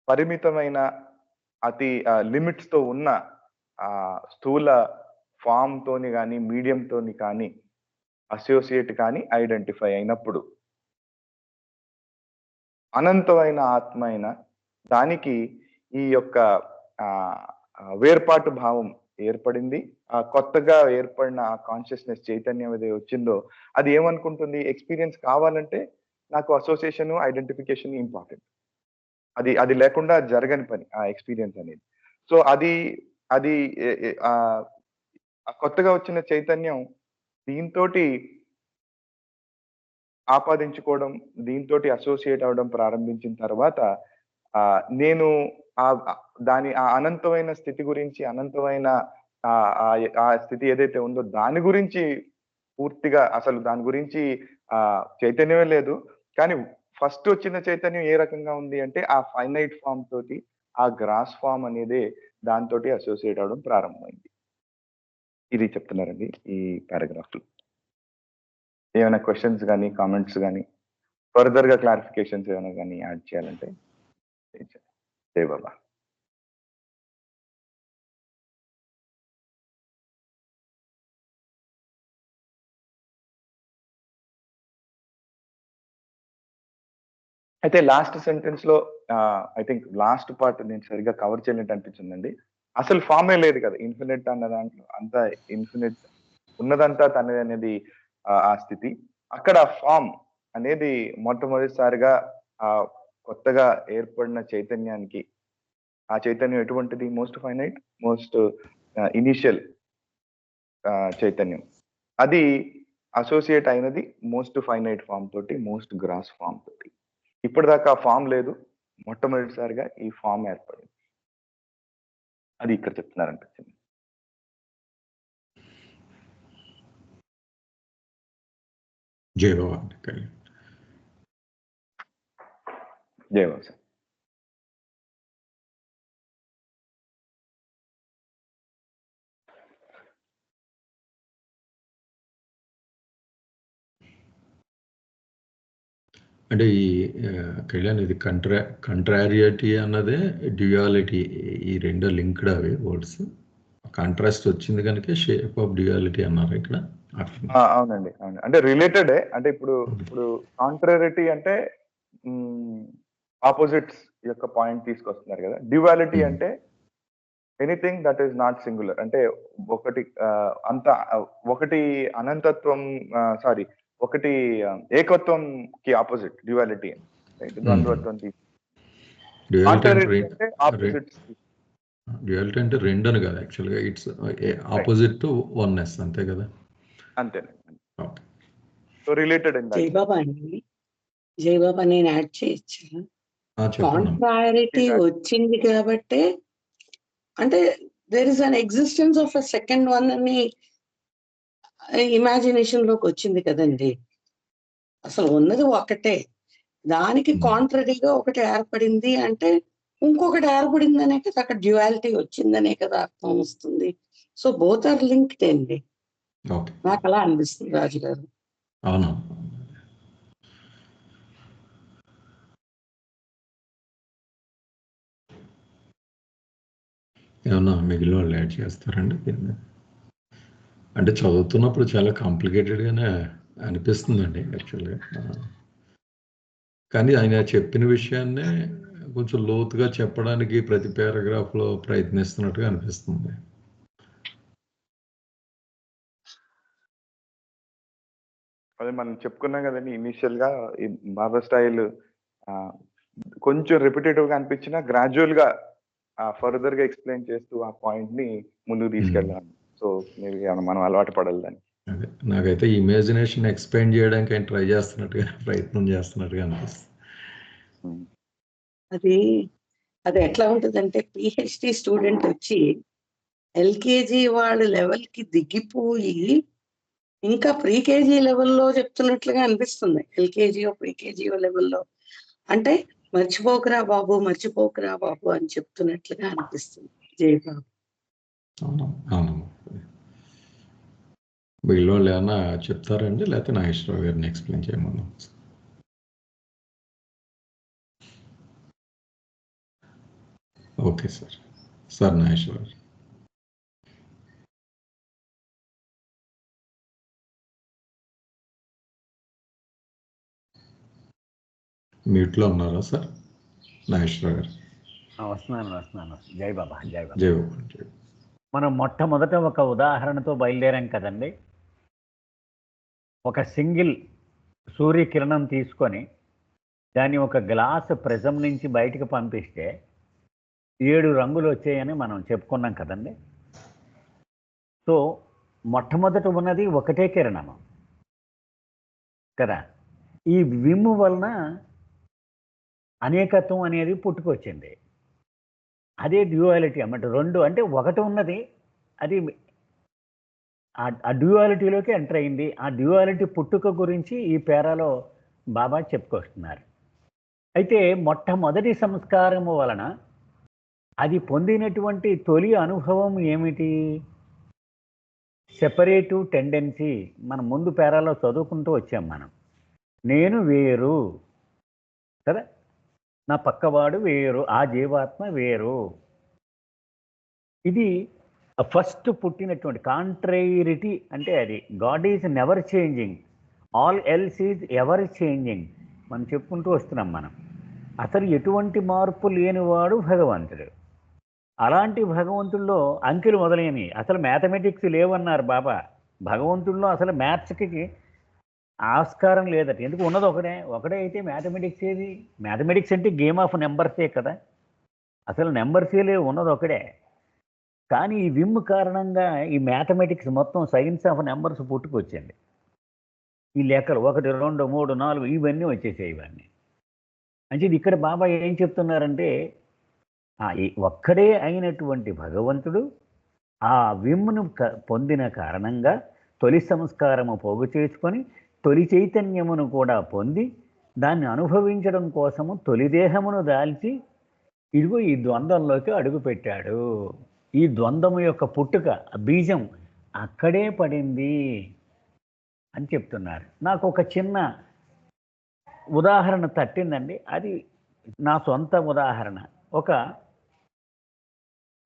Speaker 7: పరిమితమైన, అతి limits తో ఉన్న స్థూల form తోని కానీ, మీడియం తోని కానీ అసోసియేట్ కానీ ఐడెంటిఫై అయినప్పుడు అనంతమైన ఆత్మ అయిన దానికి ఈ యొక్క వేర్పాటు భావం ఏర్పడింది. ఆ కొత్తగా ఏర్పడిన ఆ కాన్షియస్నెస్, చైతన్యం ఏదైతే వచ్చిందో అది ఏమనుకుంటుంది, ఎక్స్పీరియన్స్ కావాలంటే నాకు అసోసియేషన్, ఐడెంటిఫికేషన్ ఇంపార్టెంట్. అది లేకుండా జరగని పని ఆ ఎక్స్పీరియన్స్ అనేది. సో అది కొత్తగా వచ్చిన చైతన్యం దీంతోటి ఆపాదించుకోవడం, దీంతో అసోసియేట్ అవడం ప్రారంభించిన తర్వాత నేను దాని అనంతమైన స్థితి గురించి, అనంతమైన ఆ స్థితి ఏదైతే ఉందో దాని గురించి పూర్తిగా, అసలు దాని గురించి చైతన్యమే లేదు, కానీ ఫస్ట్ వచ్చిన చైతన్యం ఏ రకంగా ఉంది అంటే ఆ ఫైనైట్ ఫామ్ తోటి ఆ గ్రాస్ ఫామ్ అనేది దాంతో అసోసియేట్ అవడం ప్రారంభమైంది. ఇది చెప్తున్నారండి ఈ పారాగ్రాఫ్ లో. ఏమైనా క్వశ్చన్స్ కానీ కామెంట్స్ కానీ ఫర్దర్ గా క్లారిఫికేషన్స్ ఏమైనా కానీ యాడ్ చేయాలంటే జై బాబా. అయితే లాస్ట్ సెంటెన్స్ లో ఐ థింక్ లాస్ట్ పార్ట్ నేను సరిగ్గా కవర్ చేయలేట్టు అనిపించిందండి. అసలు ఫామే లేదు కదా, ఇన్ఫినిట్ అన్న దాంట్లో అంతా ఇన్ఫినిట్ ఉన్నదంతా తనది అనేది ఆ స్థితి. అక్కడ ఫామ్ అనేది మొట్టమొదటిసారిగా ఆ కొత్తగా ఏర్పడిన చైతన్యానికి, ఆ చైతన్యం ఎటువంటిది? మోస్ట్ ఫైనైట్, మోస్ట్ ఇనిషియల్ చైతన్యం. అది అసోసియేట్ అయినది మోస్ట్ ఫైనైట్ ఫామ్ తోటి, మోస్ట్ గ్రాస్ ఫామ్ తోటి. ఇప్పటిదాకా ఫామ్ లేదు, మొట్టమొదటిసారిగా ఈ ఫామ్ ఏర్పడింది. అది ఇక్కడ చెప్తున్నారనిపించింది.
Speaker 1: జై బాబా.
Speaker 7: జై బాబా సార్.
Speaker 1: అంటే ఈ కళ్యాణ్, ఇది కంట్రారియాటీ అన్నదే డ్యూయాలిటీ, ఈ రెండు లింక్డ్ అవి వర్డ్స్. కాంట్రాస్ట్ వచ్చింది కనుక షేప్ ఆఫ్ డ్యూయాలిటీ అన్నారు ఇక్కడ.
Speaker 7: అవునండి, అవును. అంటే రిలేటెడే. అంటే ఇప్పుడు కాంట్రారిటీ అంటే ఆపోజిట్స్ యొక్క పాయింట్ తీసుకొస్తున్నారు కదా. డ్యూయాలిటీ అంటే anything that is not singular. అంటే ఒకటి అనంతత్వం, సారీ, ఒకటి ఏకత్వం కి ఆపోజిట్ డ్యూయాలిటీ. ద్వంద్వత్వం
Speaker 1: అంటే ఆపోజిట్స్. డ్యూయాలిటీ అంటే రెండు అని కదా, యాక్చువల్గా ఇట్స్ ఆపోజిట్ టు వన్నెస్, అంతే కదా.
Speaker 7: అంతేనండి. So related.
Speaker 8: జై బాబా అండి, జై బాబా, నేను యాడ్ చేయొచ్చా? కాంట్రారిటీ వచ్చింది కాబట్టి అంటే there is an existence of a second one అని ఇమాజినేషన్ లోకి వచ్చింది కదండి. అసలు ఉన్నది ఒకటే, దానికి కాంట్రరీగా ఒకటి ఏర్పడింది అంటే ఇంకొకటి ఏర్పడిందనే కదా అక్కడ డ్యూయాలిటీ వచ్చిందనే కదా అర్థం వస్తుంది. సో బోత్ ఆర్ లింక్డ్ అండి, నాకు అలా అనిపిస్తుంది రాజు గారు.
Speaker 1: అవును. ఏమన్నా మిగిలిన వాళ్ళు యాడ్ చేస్తారండి? అంటే చదువుతున్నప్పుడు చాలా కాంప్లికేటెడ్గానే అనిపిస్తుందండి యాక్చువల్గా, కానీ ఆయన చెప్పిన విషయాన్నే కొంచెం లోతుగా చెప్పడానికి ప్రతి పారాగ్రాఫ్లో ప్రయత్నిస్తున్నట్టుగా అనిపిస్తుంది.
Speaker 7: అదే మనం చెప్పుకున్నాం కదండి ఇనిషియల్ గా, ఈ బాబా స్టైల్ కొంచెం రిపిటేటివ్ గా అనిపించినా గ్రాడ్యువల్ గా ఫర్దర్ గా ఎక్స్ప్లెయిన్ చేస్తూ ఆ పాయింట్ ని ముందుకు తీసుకెళ్ళాలి. సో మేబీ మనం అలవాటు పడాలి దాన్ని.
Speaker 1: అదే నాకైతే ఇమాజినేషన్ ఎక్స్పాండ్ చేయడానికి ఆయన ట్రై చేస్తున్నట్టుగా, ప్రయత్నం చేస్తున్నట్టుగా అనిపిస్తుంది.
Speaker 8: అది ఎట్లా ఉంటుందంటే పిహెచ్డి స్టూడెంట్ వచ్చి ఎల్కేజీ వాళ్ళ లెవెల్ కి దిగిపోయి ఇంకా ప్రీకేజీ లెవెల్లో చెప్తున్నట్లుగా అనిపిస్తుంది. ఎల్కేజీయో ప్రీకేజీయో లెవెల్లో అంటే మర్చిపోకురా బాబు, మర్చిపోకురా బాబు అని చెప్తున్నట్లుగా అనిపిస్తుంది. జై బాబు.
Speaker 1: వీళ్ళు వాళ్ళు ఏమన్నా చెప్తారండి, లేకపోతే నాగేశ్వరరావు గారిని ఎక్స్ప్లెయిన్ చేయమన్నాం. Okay sir. Sir Nageswara Rao garu. మ్యూట్లో ఉన్నారా సార్ నాగేశ్వరరావు గారు?
Speaker 5: వస్తున్నాను. జై బాబా. జై బాబా.
Speaker 1: జై బాబా.
Speaker 5: మనం మొట్టమొదట ఒక ఉదాహరణతో బయలుదేరాం కదండి. ఒక సింగిల్ సూర్యకిరణం తీసుకొని దాన్ని ఒక గ్లాస్ ప్రిజం నుంచి బయటికి పంపిస్తే 7 రంగులు వచ్చాయని మనం చెప్పుకున్నాం కదండి. సో మొట్టమొదట ఉన్నది ఒకటే కిరణము కదా. ఈ విమ్ వలన అనేకత్వం అనేది పుట్టుకొచ్చింది. అదే డ్యూయాలిటీ అన్నమాట. రెండు అంటే ఒకటి ఉన్నది, అది ఆ డ్యూయాలిటీలోకి ఎంటర్ అయింది. ఆ డ్యూయాలిటీ పుట్టుక గురించి ఈ పేరాలో బాబా చెప్పుకొస్తున్నారు. అయితే మొట్టమొదటి సంస్కారము వలన అది పొందినటువంటి తొలి అనుభవం ఏమిటి? Separative tendency. మనం ముందు పేరాలో చదువుకుంటూ వచ్చాం మనం. నేను వేరు కదా, నా పక్కవాడు వేరు, ఆ జీవాత్మ వేరు. ఇది ఫస్ట్ పుట్టినటువంటి కాంట్రైరిటీ. అంటే అది God is never changing, all else is ever changing. మనం చెప్పుకుంటూ వస్తున్నాం మనం. అసలు ఎటువంటి మార్పు లేనివాడు భగవంతుడు. అలాంటి భగవంతుల్లో అంకెలు మొదలైనవి. అసలు మ్యాథమెటిక్స్ లేవన్నారు బాబా. భగవంతుల్లో అసలు మ్యాథ్స్కి ఆస్కారం లేదట. ఎందుకు? ఉన్నది ఒకడే అయితే మ్యాథమెటిక్స్ ఏది? మ్యాథమెటిక్స్ అంటే గేమ్ ఆఫ్ నెంబర్సే కదా. అసలు నెంబర్సే లేవు, ఉన్నది ఒకడే. కానీ ఈ విమ్ కారణంగా ఈ మ్యాథమెటిక్స్ మొత్తం సైన్స్ ఆఫ్ నెంబర్స్ పుట్టుకొచ్చింది. ఈ లెక్కలు 1, 2, 3, 4 ఇవన్నీ వచ్చేసాయి. ఇవన్నీ అంటే ఇక్కడ బాబా ఏం చెప్తున్నారంటే, ఈ ఒక్కడే అయినటువంటి భగవంతుడు ఆ విమ్ను పొందిన కారణంగా తొలి సంస్కారము పోగు చేసుకొని తొలి చైతన్యమును కూడా పొంది దాన్ని అనుభవించడం కోసము తొలి దేహమును దాల్చి ఇదిగో ఈ ద్వంద్వంలోకి అడుగుపెట్టాడు. ఈ ద్వంద్వము యొక్క పుట్టుక, బీజం అక్కడే పడింది అని చెప్తున్నారు. నాకు ఒక చిన్న ఉదాహరణ తట్టిందండి. అది నా సొంత ఉదాహరణ. ఒక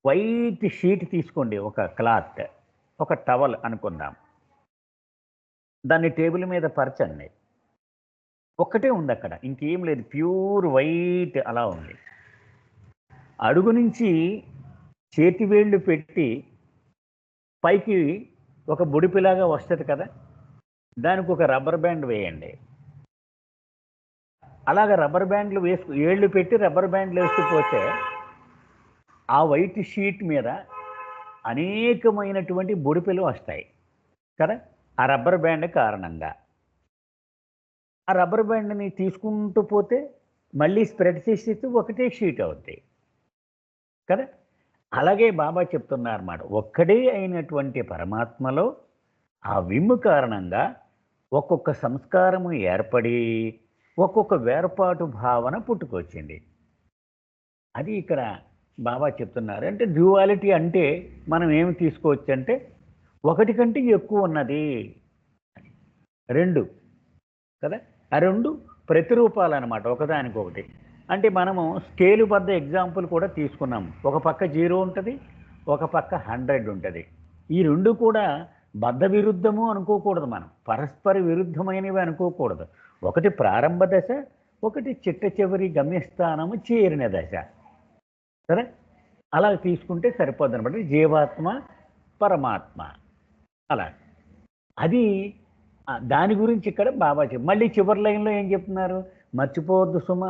Speaker 5: వైట్ షీట్ తీసుకోండి, ఒక క్లాత్, ఒక టవల్ అనుకుందాం. దాన్ని టేబుల్ మీద పరచండి. ఒక్కటే ఉంది అక్కడ, ఇంకేం లేదు, ప్యూర్ వైట్ అలా ఉంది. అడుగు నుంచి చేతి వేళ్ళు పెట్టి పైకి ఒక బుడిపిలాగా వస్తుంది కదా, దానికి ఒక రబ్బర్ బ్యాండ్ వేయండి. అలాగ రబ్బర్ బ్యాండ్లు ఏళ్ళు పెట్టి రబ్బర్ బ్యాండ్లు వేసుకుపోతే ఆ వైట్ షీట్ మీద అనేకమైనటువంటి బుడిపెలు వస్తాయి కదా, ఆ రబ్బర్ బ్యాండ్ కారణంగా. ఆ రబ్బర్ బ్యాండ్ని తీసుకుంటూ పోతే మళ్ళీ స్ప్రెడ్ చేసేస్తే ఒకటే షీట్ అవుద్ది కదా. అలాగే బాబా చెప్తున్నారు అన్నమాట, ఒక్కడే అయినటువంటి పరమాత్మలో ఆ విమ్ము కారణంగా ఒక్కొక్క సంస్కారము ఏర్పడి ఒక్కొక్క వేర్పాటు భావన పుట్టుకొచ్చింది. అది ఇక్కడ బాబా చెప్తున్నారు. అంటే డ్యూవాలిటీ అంటే మనం ఏమి తీసుకోవచ్చు అంటే ఒకటి కంటే ఎక్కువ ఉన్నది, రెండు కదా. ఆ రెండు ప్రతిరూపాలు అన్నమాట, ఒకదానికొకటి. అంటే మనము స్కేలు బద్ద ఎగ్జాంపుల్ కూడా తీసుకున్నాం. ఒక పక్క 0 ఉంటుంది, ఒక పక్క 100 ఉంటుంది. ఈ రెండు కూడా బద్ధ విరుద్ధము అనుకోకూడదు, మనం పరస్పర విరుద్ధమైనవి అనుకోకూడదు. ఒకటి ప్రారంభ దశ, ఒకటి చిట్ట చివరి గమ్యస్థానము చేరిన దశ, సరే. అలా తీసుకుంటే సరిపోద్ది అనమాట. జీవాత్మ పరమాత్మ అలా. అది దాని గురించి ఇక్కడ బాబా మళ్ళీ చివరి లైన్లో ఏం చెప్తున్నారు? మర్చిపోవద్దు సుమ,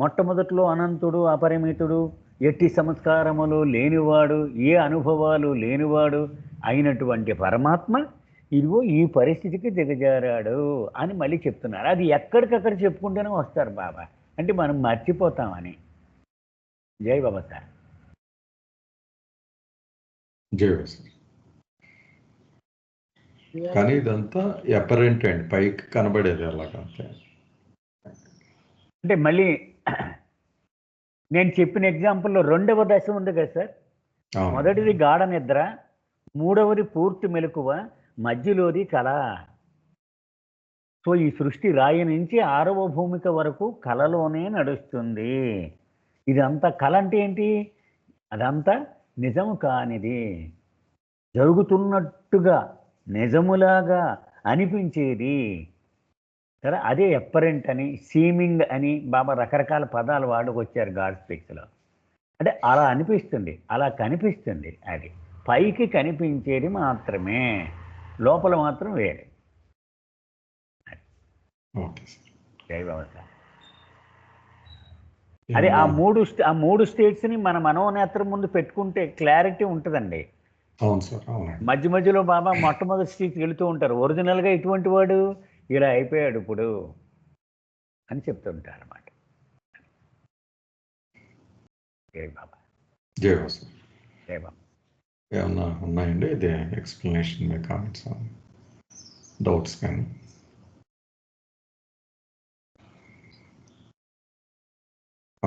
Speaker 5: మొట్టమొదట్లో అనంతుడు, అపరిమితుడు, ఎట్టి సంస్కారములు లేనివాడు, ఏ అనుభవాలు లేనివాడు అయినటువంటి పరమాత్మ ఇదిగో ఈ పరిస్థితికి దిగజారాడు అని మళ్ళీ చెప్తున్నారు. అది ఎక్కడికక్కడ చెప్పుకుంటూనే వస్తారు బాబా. అంటే మనం మర్చిపోతామని. జై బాబా సార్.
Speaker 1: జై బాబా సార్. కానీ ఇదంతా అపరెంట్ అండ్ పైకి కనబడేది అలాగంటే.
Speaker 5: అంటే మళ్ళీ నేను చెప్పిన ఎగ్జాంపుల్లో 2వ దశ ఉంది కదా సార్. మొదటిది గాఢ నిద్ర, మూడవది పూర్తి మెలకువ, మధ్యలోది కళ. సో ఈ సృష్టి రాయి నుంచి 6వ భూమిక వరకు కళలోనే నడుస్తుంది. ఇదంతా కళ అంటే ఏంటి? అదంతా నిజము కానిది, జరుగుతున్నట్టుగా నిజములాగా అనిపించేది కదా. అదే అపరెంట్ అని, సీమింగ్ అని బాబా రకరకాల పదాలు వాడుకొచ్చారు గాడ్ స్పీక్స్లో. అంటే అలా అనిపిస్తుంది, అలా కనిపిస్తుంది. అది పైకి కనిపించేది మాత్రమే, లోపల మాత్రం వేరే. జై బాబా సార్. అదే ఆ మూడు స్టేట్స్ని మన మనోనేత్రం ముందు పెట్టుకుంటే క్లారిటీ ఉంటుందండి.
Speaker 1: అవును సార్.
Speaker 5: మధ్య మధ్యలో బాబా మొట్టమొదటి స్టేట్కి వెళుతూ ఉంటారు. ఒరిజినల్గా ఇటువంటి వాడు ఇలా అయిపోయాడు ఇప్పుడు అని చెప్తుంటారు అన్నమాట. జై బాబా.
Speaker 1: జై బాబా సార్.
Speaker 5: జై బాబా.
Speaker 1: ఏమన్నా ఉన్నాయండి ఇదే ఎక్స్ప్లెనేషన్, మీ కామెంట్స్, డౌట్స్ కానీ?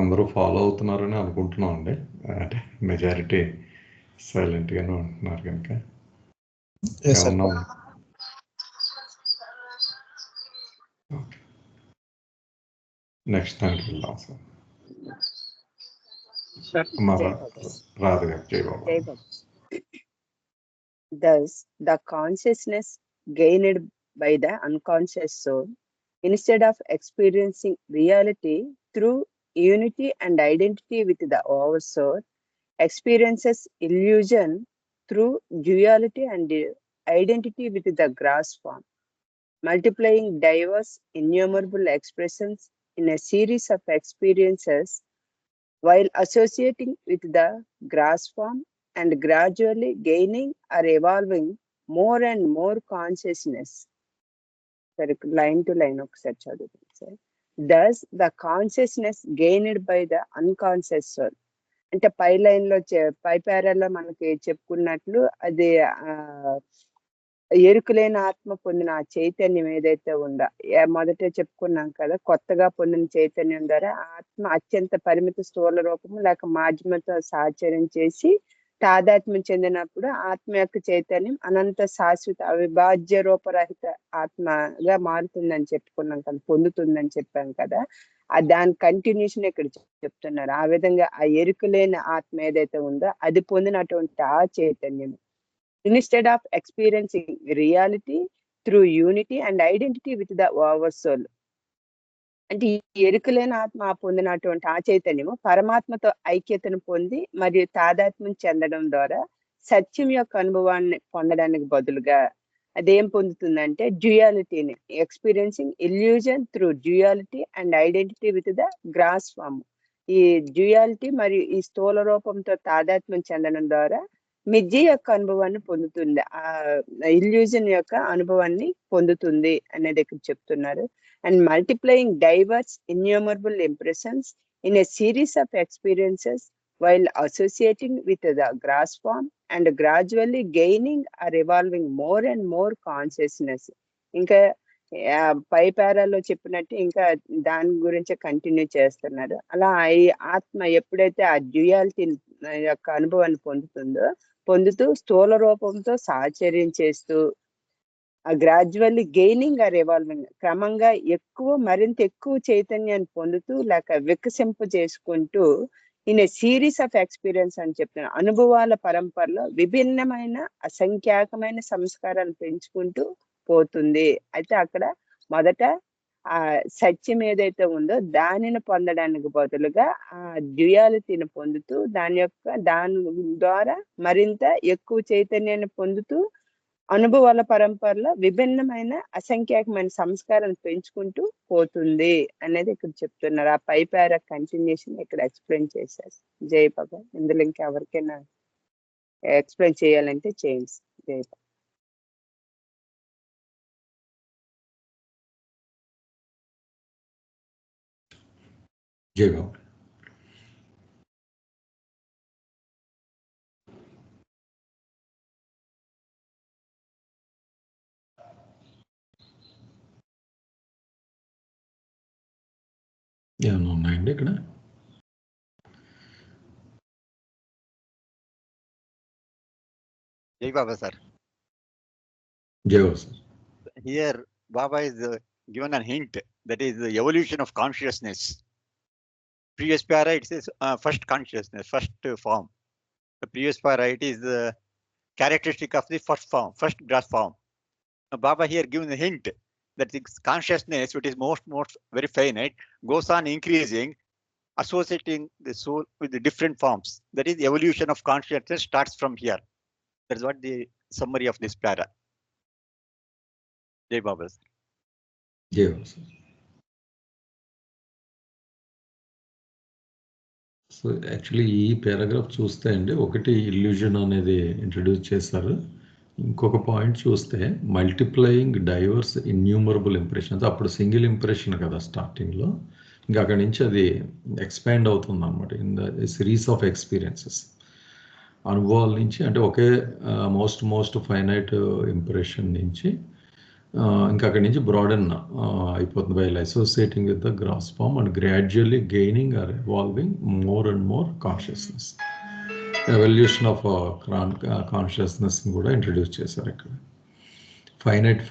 Speaker 1: అందరూ ఫాలో అవుతున్నారని అనుకుంటున్నాం అండి. అంటే మెజారిటీ సైలెంట్గానే ఉంటున్నారు కనుక ఏమన్నా నెక్స్ట్ దానికి వెళ్దాం సార్. రాదు గారు Jayababu.
Speaker 9: Thus, the consciousness gained by the unconscious soul, instead of experiencing reality through unity and identity with the oversoul, experiences illusion through duality and identity with the gross form, multiplying diverse innumerable expressions in a series of experiences while associating with the gross form and gradually gaining or evolving more and more consciousness. Line to line ఒకసారి చదువుతుంది sir. Thus, the consciousness gained by the unconscious soul. అంటే పై line లో పై పేరాలో మనకి చెప్పుకున్నట్లు అది ఎరుకులేని ఆత్మ పొందిన ఆ చైతన్యం ఏదైతే ఉందో, మొదట చెప్పుకున్నాం కదా, కొత్తగా పొందిన చైతన్యం ద్వారా ఆత్మ అత్యంత పరిమిత స్థూల రూపము లేక మాధ్యమతో సాచర్యం చేసి తాదాత్మ్యం చెందినప్పుడు ఆత్మ యొక్క చైతన్యం అనంత శాశ్వత అవిభాజ్య రూపరహిత ఆత్మగా మారుతుందని చెప్పుకున్నాం కదా, పొందుతుందని చెప్పాం కదా. దాని కంటిన్యూషన్ ఇక్కడ చెప్తున్నారు. ఆ విధంగా ఆ ఎరుకులేని ఆత్మ ఏదైతే ఉందో అది పొందినటువంటి ఆ చైతన్యం instead of experiencing reality through unity and identity with the oversoul. అంటే ఈ ఎరుకలేని ఆత్మ పొందినటువంటి ఆ చైతన్యము పరమాత్మతో ఐక్యతను పొంది మరియు తాదాత్మ్యం చెందడం ద్వారా సత్యం యొక్క అనుభవాన్ని పొందడానికి బదులుగా అదేం పొందుతుందంటే డ్యూయాలిటీని, experiencing illusion through duality and identity with the gross form. ఈ డ్యూయాలిటీ మరియు ఈ స్థూల రూపంతో తాదాత్మ్యం చెందడం ద్వారా మిథ్య యొక్క అనుభవాన్ని పొందుతుంది, ఆ ఇల్యూజన్ యొక్క అనుభవాన్ని పొందుతుంది అనేది ఇక్కడ చెప్తున్నారు. And multiplying diverse innumerable impressions in a series of experiences while associating with the gross form and gradually gaining or evolving more and more consciousness. ఇంకా పై పేరాలో చెప్పినట్టు ఇంకా దాని గురించి కంటిన్యూ చేస్తున్నారు. అలా ఈ ఆత్మ ఎప్పుడైతే ఆ డ్యూయాలిటీ యొక్క అనుభవాన్ని పొందుతూ స్థూల రూపంతో సాచర్యం చేస్తూ గ్రాడ్యువల్లీ గెయినింగ్ ఆర్ ఎవాల్వింగ్ క్రమంగా మరింత ఎక్కువ చైతన్యాన్ని పొందుతూ లేక వికసింప చేసుకుంటూ in a series of experience అని చెప్తున్నారు. అనుభవాల పరంపరలో విభిన్నమైన అసంఖ్యాకమైన సంస్కారాలు పెంచుకుంటూ పోతుంది. అయితే అక్కడ మొదట ఆ సత్యం ఏదైతే ఉందో దానిని పొందడానికి బదులుగా ఆ డ్యూయాలిటీని పొందుతూ దాని ద్వారా మరింత ఎక్కువ చైతన్యాన్ని పొందుతూ అనుభవాల పరంపరలో విభిన్నమైన అసంఖ్యాకమైన సంస్కారాన్ని పెంచుకుంటూ పోతుంది అనేది ఇక్కడ చెప్తున్నారు. ఆ పై పేరా కంటిన్యూషన్ ఇక్కడ ఎక్స్ప్లెయిన్ చేశారు. జై బాబా. ఇందులో ఇంకా ఎవరికైనా ఎక్స్ప్లెయిన్ చేయాలంటే చేయండి. జై బాబా.
Speaker 1: జై బాబా. ఏమన్నా ఉన్నాయండి ఇక్కడ?
Speaker 6: Jai Baba sir.
Speaker 1: Jai Baba sir.
Speaker 6: Here Baba is given a hint, that is the evolution of consciousness. Previous para it says first consciousness, first form. The previous para it is the characteristic of the first form, first gross form. Now Baba here given a hint that the consciousness, which is most very finite, goes on increasing, associating the soul with the different forms. That is, the evolution of consciousness starts from here. That is what the summary of this para. Jai Baba sir.
Speaker 1: Jai Baba sir. So actually ఈ paragraph చూస్తే అండి, ఒకటి illusion అనేది introduce చేశారు. ఇంకొక point చూస్తే multiplying diverse innumerable impressions. అప్పుడు single impression కదా స్టార్టింగ్లో, ఇంకా అక్కడి నుంచి అది ఎక్స్పాండ్ అవుతుంది అనమాట. In the series of experiences, అనుభవాల నుంచి, అంటే ఒకే మోస్ట్ ఫైనైట్ ఇంప్రెషన్ నుంచి ఇంకా అక్కడి నుంచి బ్రాడన్ అయిపోతుంది by associating with the gross form and gradually gaining or evolving more and more consciousness. Evolution of consciousness కూడా ఇంట్రడ్యూస్ చేశారు ఇక్కడ. ఫైనైట్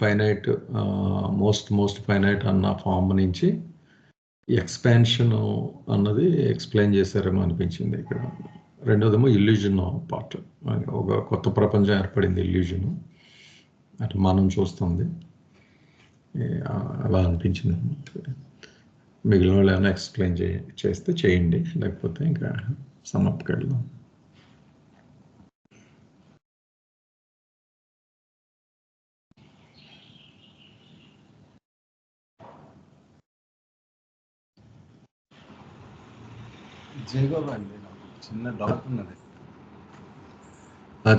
Speaker 1: మోస్ట్ ఫైనైట్ అన్న ఫామ్ నుంచి ఎక్స్పాన్షన్ అన్నది ఎక్స్ప్లెయిన్ చేశారేమో అనిపించింది ఇక్కడ. రెండోదేమో ఇల్యూజన్ పార్ట్, ఒక కొత్త ప్రపంచం ఏర్పడింది ఇల్యూజన్, అటు మనం చూస్తుంది, అలా అనిపించింది. మిగిలిన వాళ్ళు ఏమైనా ఎక్స్ప్లెయిన్ చేస్తే చేయండి, లేకపోతే ఇంకా సమాప్తికి వెళ్దాం.
Speaker 10: జయబాబు అండి, నాకు చిన్న డౌట్ ఉన్నది.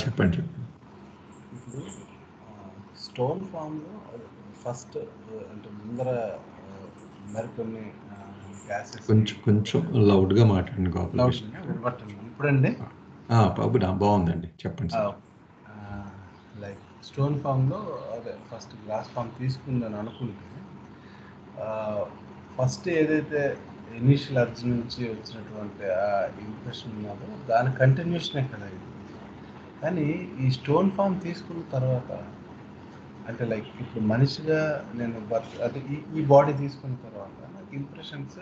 Speaker 1: చెప్పండి.
Speaker 10: ఇప్పుడు స్టోన్ ఫామ్లో ఫస్ట్ అంటే ముందర మరికొన్ని గ్యాసెస్
Speaker 1: కొంచెం లౌడ్గా మాట్లాడండి.
Speaker 10: వినపట్టండి ఇప్పుడండి.
Speaker 1: బాగుందండి, చెప్పండి సార్.
Speaker 10: లైక్ స్టోన్ ఫామ్లో అదే ఫస్ట్ గ్లాస్ ఫామ్ తీసుకుందని అనుకుంటే ఫస్ట్ ఏదైతే ఇనీషియల్ అర్జ్ నుంచి వచ్చినటువంటి ఆ ఇంప్రెషన్ ఉన్నదో దాని కంటిన్యూషనే కదా ఇది. కానీ ఈ స్టోన్ ఫామ్ తీసుకున్న తర్వాత అంటే లైక్ ఇప్పుడు మనిషిగా నేను అంటే ఈ బాడీ తీసుకున్న తర్వాత నాకు ఇంప్రెషన్స్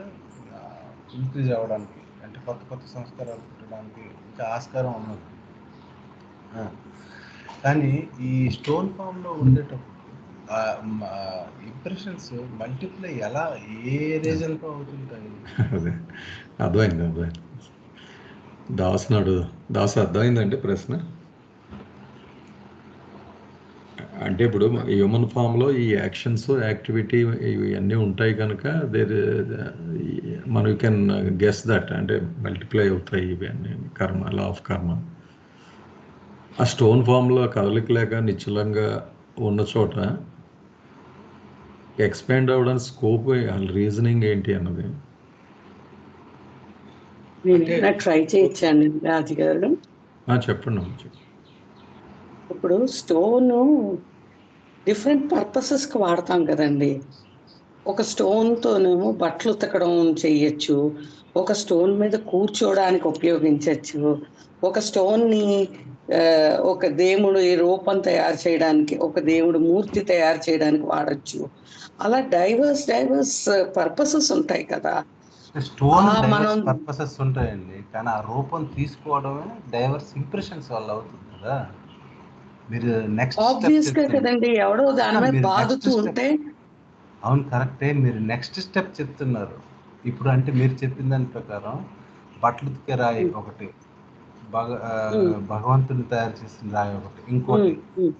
Speaker 10: ఇంక్రీజ్ అవ్వడానికి అంటే కొత్త సంస్కారాలు పుట్టడానికి ఇంకా ఆస్కారం ఉన్నది. కానీ ఈ స్టోన్ ఫామ్లో ఉండేటప్పుడు ఇంప్రెషన్స్ మల్టిప్లై ఎలా ఏ రీజన్తో అవుతుంటాయి?
Speaker 1: అదే అర్థమైంది. దాసు అర్థమైందండి ప్రశ్న. అంటే ఇప్పుడు హ్యూమన్ ఫామ్లో ఈ యాక్షన్స్ యాక్టివిటీ ఇవన్నీ ఉంటాయి కనుక మనం కెన్ గెస్ దట్, అంటే మల్టిప్లై అవుతాయి ఇవన్నీ కర్మ, లా ఆఫ్ కర్మ. ఆ స్టోన్ ఫామ్లో కదలిక లేక నిశ్చలంగా ఉన్న చోట ఎక్స్పాండ్ అవ్వడానికి స్కోప్, రీజనింగ్ ఏంటి అన్నది
Speaker 8: ట్రై చేయొచ్చండి రాజుగారు.
Speaker 1: చెప్పండి.
Speaker 8: ఇప్పుడు స్టోన్ డిఫరెంట్ పర్పసెస్కి వాడతాం కదండి. ఒక స్టోన్తోనేమో బట్టలు ఉతకడం చెయ్యొచ్చు, ఒక స్టోన్ మీద కూర్చోడానికి ఉపయోగించవచ్చు, ఒక స్టోన్ని ఒక దేవుడు రూపం తయారు చేయడానికి, ఒక దేవుడు మూర్తి తయారు చేయడానికి వాడచ్చు. అలా డైవర్స్ పర్పసెస్ ఉంటాయి కదా.
Speaker 10: స్టోన్ పర్పసెస్ ఉంటాయండి, కానీ ఆ రూపం తీసుకోవడమే డైవర్స్ ఇంప్రెషన్స్ వల్ల అవుతుంది కదా. మీరు నెక్స్ట్ స్టెప్
Speaker 8: కదండి, ఎవడో దాని మీద బాదుతూ ఉంటే.
Speaker 10: అవును, కరెక్టే. మీరు నెక్స్ట్ స్టెప్ చెప్తున్నారు ఇప్పుడు. అంటే మీరు చెప్పిన దాని ప్రకారం బట్టలు ఉతికే రాయి ఒకటి, భగవంతుని తయారు చేసిన రాయి ఒకటి, ఇంకోటి,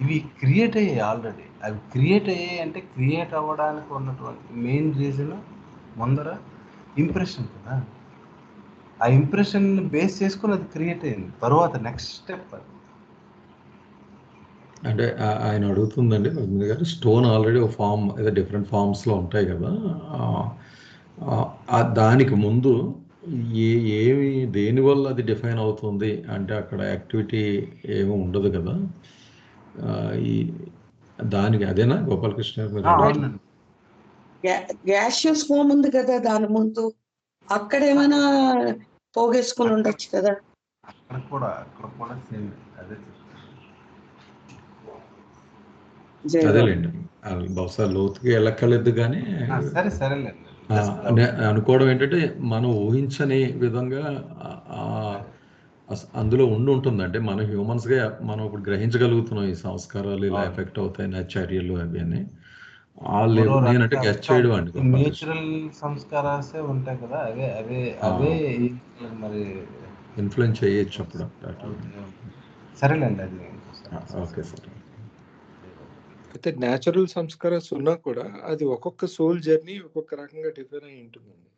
Speaker 10: ఇవి క్రియేట్ అయ్యాయి ఆల్రెడీ. అవి క్రియేట్ అయ్యాయి అంటే క్రియేట్ అవ్వడానికి ఉన్నటువంటి మెయిన్ రీజన్ ముందర ఇంప్రెషన్ కదా. ఆ ఇంప్రెషన్ బేస్ చేసుకుని అది క్రియేట్ అయింది. తర్వాత నెక్స్ట్ స్టెప్ అది.
Speaker 1: అంటే ఆయన అడుగుతుందండి పద్మిని గారు, స్టోన్ ఆల్రెడీ ఒక ఫామ్, ఏదో డిఫరెంట్ ఫామ్స్లో ఉంటాయి కదా, దానికి ముందు దేనివల్ల అది డిఫైన్ అవుతుంది అంటే అక్కడ యాక్టివిటీ ఏమీ ఉండదు కదా. దానికి అదేనా గోపాలకృష్ణ?
Speaker 8: గ్యాషియస్ ఫామ్ ఉంది కదా దాని ముందు, అక్కడ ఏమైనా పోగేసుకుని ఉండొచ్చు కదా.
Speaker 10: అక్కడ కూడా సేమ్ అదే.
Speaker 1: అదేలేండి, బహుశా లోతుకి వెళ్ళక్కర్లేదు. కానీ
Speaker 10: సరేలేండి,
Speaker 1: అనుకోవడం ఏంటంటే మనం ఊహించని విధంగా అందులో ఉంటుంది. అంటే మనం హ్యూమన్స్గా మనం ఇప్పుడు గ్రహించగలుగుతున్నాం ఈ సంస్కారాలు ఇలా ఎఫెక్ట్ అవుతాయి నా చర్యలు అవి అని. నేనంటే గెస్ చేయడం అండి.
Speaker 10: నేచురల్ సంస్కారాలే ఉంటాయి కదా, అవే మరి
Speaker 1: ఇన్ఫ్లుయెన్స్ చేయొచ్చు అప్పుడు.
Speaker 10: సరేలేండి, అది
Speaker 1: ఓకే సార్.
Speaker 4: అయితే న్యాచురల్ సంస్కారాలు ఉన్నా కూడా అది ఒక్కొక్క సోల్ జర్నీ ఒక్కొక్క రకంగా డిఫైన్ అయి ఉంటుందండి.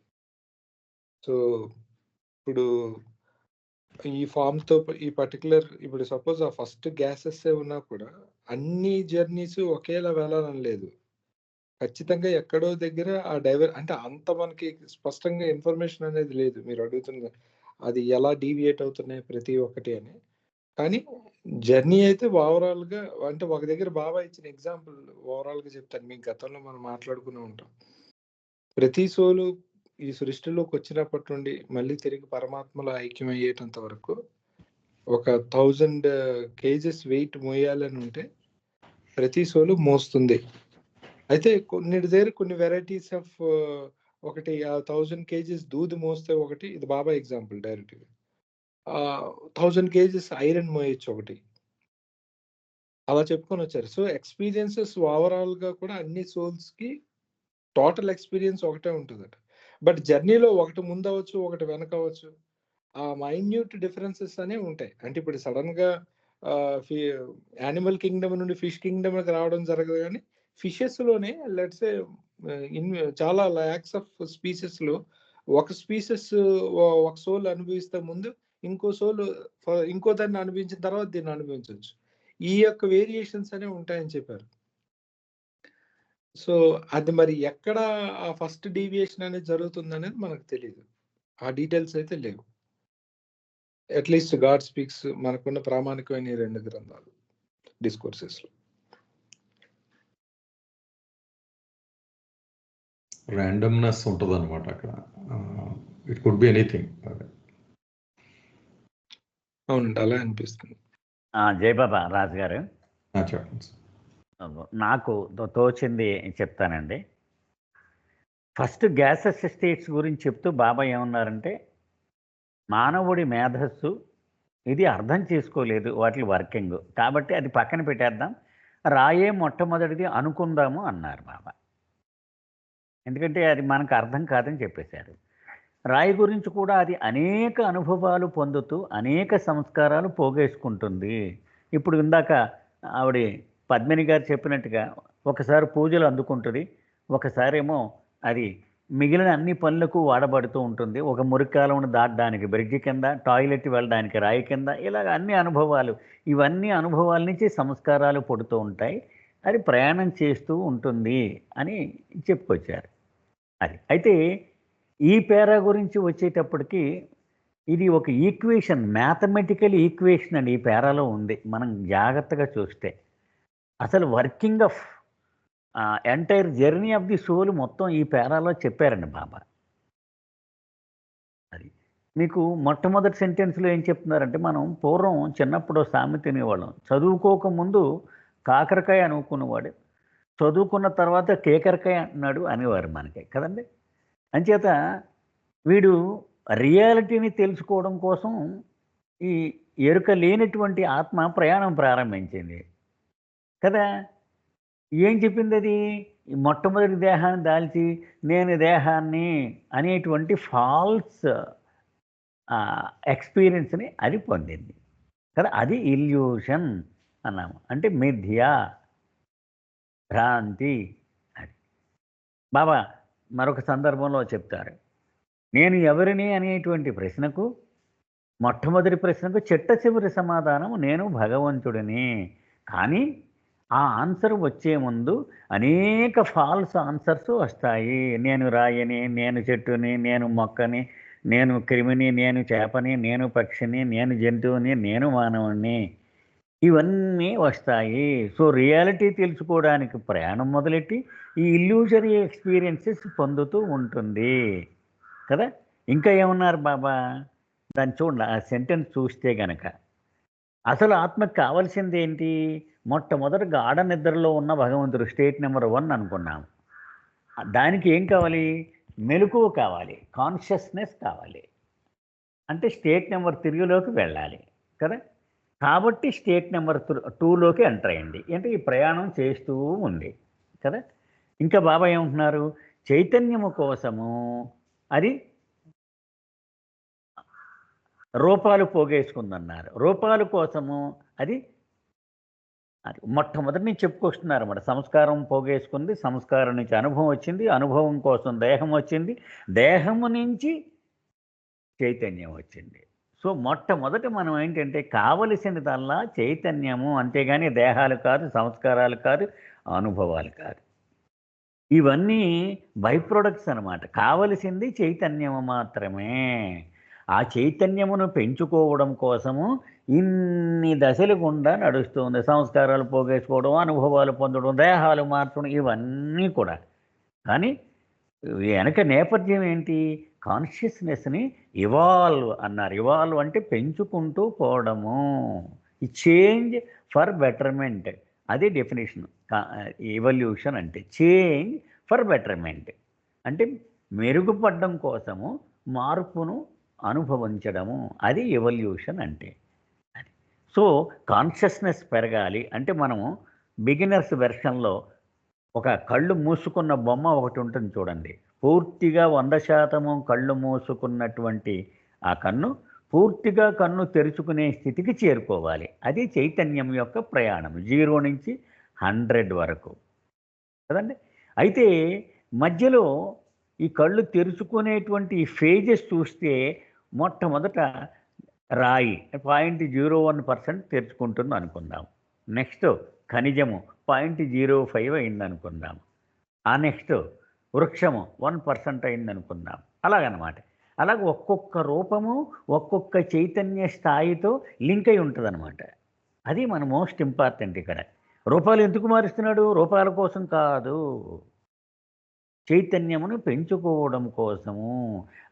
Speaker 4: సో ఇప్పుడు ఈ ఫామ్తో ఈ పర్టికులర్ ఇప్పుడు సపోజ్ ఆ ఫస్ట్ గ్యాసెస్ ఉన్నా కూడా అన్ని జర్నీస్ ఒకేలా వెళ్ళాలని లేదు. ఖచ్చితంగా ఎక్కడో దగ్గర ఆ అంటే అంత మనకి స్పష్టంగా ఇన్ఫర్మేషన్ అనేది లేదు. మీరు అడుగుతున్న అది ఎలా డీవియేట్ అవుతున్నాయి ప్రతి ఒక్కటి అని. కానీ జర్నీ అయితే ఓవరాల్గా అంటే ఒక దగ్గర బాబా ఇచ్చిన ఎగ్జాంపుల్ ఓవరాల్గా చెప్తాను. మీకు గతంలో మనం మాట్లాడుకునే ఉంటాం. ప్రతి సోలు ఈ సృష్టిలోకి వచ్చినప్పటి నుండి మళ్ళీ తిరిగి పరమాత్మలో ఐక్యం అయ్యేటంత వరకు ఒక 1000 కేజెస్ వెయిట్ మోయాలని ఉంటే ప్రతి సోలు మోస్తుంది. అయితే కొన్నిటి దగ్గర కొన్ని వెరైటీస్ ఆఫ్ ఒకటి 1000 కేజెస్ దూది మోస్తే ఒకటి, ఇది బాబా ఎగ్జాంపుల్ డైరెక్ట్గా. 1000 కేజెస్ ఐరన్ మోయొచ్చు ఒకటి, అలా చెప్పుకొని వచ్చారు. సో ఎక్స్పీరియన్సెస్ ఓవరాల్గా కూడా అన్ని సోల్స్కి టోటల్ ఎక్స్పీరియన్స్ ఒకటే ఉంటుందట. బట్ జర్నీలో ఒకటి ముందు అవ్వచ్చు, ఒకటి వెనక అవ్వచ్చు. ఆ మైన్యూట్ డిఫరెన్సెస్ అనేవి ఉంటాయి. అంటే ఇప్పుడు సడన్గా యానిమల్ కింగ్డమ్ నుండి ఫిష్ కింగ్డమ్కి రావడం జరగదు. కానీ ఫిషెస్లోనే లెట్స్ చాలా ల్యాక్స్ ఆఫ్ స్పీసెస్లో ఒక స్పీసెస్ ఒక సోల్ అనుభవిస్తే ముందు ఇంకో సోల్ ఇంకో దాన్ని అనుభవించిన తర్వాత దీన్ని అనుభవించవచ్చు. ఈ యొక్క వేరియేషన్స్ అనేవి ఉంటాయని చెప్పారు. సో అది మరి ఎక్కడ ఆ ఫస్ట్ డీవియేషన్ అనేది జరుగుతుంది అనేది మనకు తెలియదు. ఆ డీటెయిల్స్ అయితే లేవు. అట్లీస్ట్ గాడ్ స్పీక్స్ మనకున్న ప్రామాణికమైన 2 గ్రంథాలు డిస్కోర్సెస్.
Speaker 1: ర్యాండమ్నెస్ ఉంటుంది అనమాట అక్కడ. It could be anything.
Speaker 4: అవునండి, అలా అనిపిస్తుంది.
Speaker 5: జయబాబా రాజు గారు,
Speaker 1: చెప్పండి.
Speaker 5: నాకు తోచింది చెప్తానండి. ఫస్ట్ గ్యాసెస్ స్టేట్స్ గురించి చెప్తూ బాబా ఏమన్నారంటే, మానవుడి మేధస్సు ఇది అర్థం చేసుకోలేదు వాటి వర్కింగ్, కాబట్టి అది పక్కన పెట్టేద్దాం, రాయే మొట్టమొదటిది అనుకుందాము అన్నారు బాబా. ఎందుకంటే అది మనకు అర్థం కాదని చెప్పేశారు. రాయి గురించి కూడా అది అనేక అనుభవాలు పొందుతూ అనేక సంస్కారాలు పోగేసుకుంటుంది. ఇప్పుడు ఇందాక ఆవిడ పద్మిని గారు చెప్పినట్టుగా ఒకసారి పూజలు అందుకుంటుంది, ఒకసారి ఏమో అది మిగిలిన అన్ని పనులకు వాడబడుతూ ఉంటుంది. ఒక మురికాలను దాటడానికి బ్రిడ్జి కింద, టాయిలెట్ వెళ్ళడానికి రాయి కింద, ఇలాగ అన్ని అనుభవాలు, ఇవన్నీ అనుభవాల నుంచి సంస్కారాలు పుడుతూ ఉంటాయి. అది ప్రయాణం చేస్తూ ఉంటుంది అని చెప్పుకొచ్చారు. అది అయితే ఈ పేరా గురించి వచ్చేటప్పటికి ఇది ఒక ఈక్వేషన్, మ్యాథమెటికల్ ఈక్వేషన్ అండి ఈ పేరాలో ఉంది. మనం జాగ్రత్తగా చూస్తే అసలు working of entire journey of the soul మొత్తం ఈ పేరాలో చెప్పారండి బాబా. అది మీకు మొట్టమొదటి సెంటెన్స్లో ఏం చెప్తున్నారంటే, మనం పూర్వం చిన్నప్పుడు సామెత తినేవాళ్ళం, చదువుకోకముందు కాకరకాయ అనుకునేవాడు, చదువుకున్న తర్వాత కేకరకాయ అంటున్నాడు అనేవారు మనకి కదండి. అంచేత వీడు రియాలిటీని తెలుసుకోవడం కోసం ఈ ఎరుక లేనటువంటి ఆత్మ ప్రయాణం ప్రారంభించింది కదా. ఏం చెప్పింది అది? మొట్టమొదటి దేహాన్ని దాల్చి నేను దేహాన్ని అనేటువంటి ఫాల్స్ ఎక్స్పీరియన్స్ని అది పొందింది కదా. అది ఇల్యూషన్ అన్నాము, అంటే మిథ్య, భ్రాంతి. అది బాబా మరొక సందర్భంలో చెప్తారు, నేను ఎవరిని అనేటువంటి ప్రశ్నకు, మొట్టమొదటి ప్రశ్నకు చిట్ట చివరి సమాధానం నేను భగవంతుడిని. కానీ ఆ ఆన్సర్ వచ్చే ముందు అనేక ఫాల్స్ ఆన్సర్స్ వస్తాయి. నేను రాయని, నేను చెట్టుని, నేను మొక్కని, నేను క్రిమిని, నేను చేపని, నేను పక్షిని, నేను జంతువుని, నేను మానవుణ్ణి, ఇవన్నీ వస్తాయి. సో రియాలిటీ తెలుసుకోవడానికి ప్రయాణం మొదలెట్టి ఈ ఇల్యూజరీ ఎక్స్పీరియన్సెస్ పొందుతూ ఉంటుంది కదా. ఇంకా ఏమన్నారు బాబా? దాన్ని చూడండి, ఆ సెంటెన్స్ చూస్తే గనక అసలు ఆత్మకు కావాల్సింది ఏంటి? మొట్టమొదటి గాఢ నిద్రలో ఉన్న భగవంతుడు, స్టేట్ నెంబర్ 1 అనుకున్నాము. దానికి ఏం కావాలి? మెలకువ కావాలి, కాన్షియస్నెస్ కావాలి. అంటే స్టేట్ నెంబర్ 3లోకి వెళ్ళాలి కదా. కాబట్టి స్టేట్ నెంబర్ 2లోకి ఎంటర్ అయ్యింది. అంటే ఈ ప్రయాణం చేస్తూ ఉంది కదా. ఇంకా బాబా ఏమంటున్నారు? చైతన్యము కోసము అది రూపాలు పోగేసుకుందన్నారు. రూపాల కోసము అది మొట్టమొదటి నుంచి చెప్పుకొస్తున్నారు అన్నమాట. సంస్కారం పోగేసుకుంది, సంస్కారం నుంచి అనుభవం వచ్చింది, అనుభవం కోసం దేహం వచ్చింది, దేహము నుంచి చైతన్యం వచ్చింది. సో మొట్టమొదటి మనం ఏంటంటే కావలసినదల్లా చైతన్యము, అంతేగాని దేహాలు కాదు, సంస్కారాలు కాదు, అనుభవాలు కాదు. ఇవన్నీ బై ప్రొడక్ట్స్ అన్నమాట. కావలసింది చైతన్యము మాత్రమే. ఆ చైతన్యమును పెంచుకోవడం కోసము ఇన్ని దశలు గుండా నడుస్తుంది. సంస్కారాలు పోగేసుకోవడం, అనుభవాలు పొందడం, దేహాలు మార్చడం, ఇవన్నీ కూడా. కానీ వెనక నేపథ్యం ఏంటి? కాన్షియస్నెస్ని ఇవాల్వ్ అన్నారు. ఇవాల్వ్ అంటే పెంచుకుంటూ పోవడము. ఈ చేంజ్ ఫర్ బెటర్మెంట్, అది డెఫినేషన్. ఎవల్యూషన్ అంటే చేంజ్ ఫర్ బెటర్మెంట్, అంటే మెరుగుపడడం కోసము మార్పును అనుభవించడము, అది ఎవల్యూషన్ అంటే. అది సో కాన్షియస్నెస్ పెరగాలి అంటే మనము బిగినర్స్ వెర్షన్లో ఒక కళ్ళు మూసుకున్న బొమ్మ ఒకటి ఉంటుంది చూడండి. పూర్తిగా 100% కళ్ళు మూసుకున్నటువంటి ఆ కన్ను పూర్తిగా కన్ను తెరుచుకునే స్థితికి చేరుకోవాలి. అది చైతన్యం యొక్క ప్రయాణం 0 నుంచి 100 వరకు కదండి. అయితే మధ్యలో ఈ కళ్ళు తెరుచుకునేటువంటి ఫేజెస్ చూస్తే మొట్టమొదట రాయి 0.01% తెరుచుకుంటుంది అనుకుందాం. నెక్స్ట్ ఖనిజము 0.05 అయింది అనుకుందాం. ఆ నెక్స్ట్ వృక్షము 1% అయింది అనుకుందాం. అలాగనమాట. అలాగే ఒక్కొక్క రూపము ఒక్కొక్క చైతన్య స్థాయితో లింక్ అయి ఉంటుంది అనమాట. అది మన మోస్ట్ ఇంపార్టెంట్ ఇక్కడ. రూపాలు ఎందుకు మారుస్తున్నాడు? రూపాల కోసం కాదు, చైతన్యమును పెంచుకోవడం కోసము.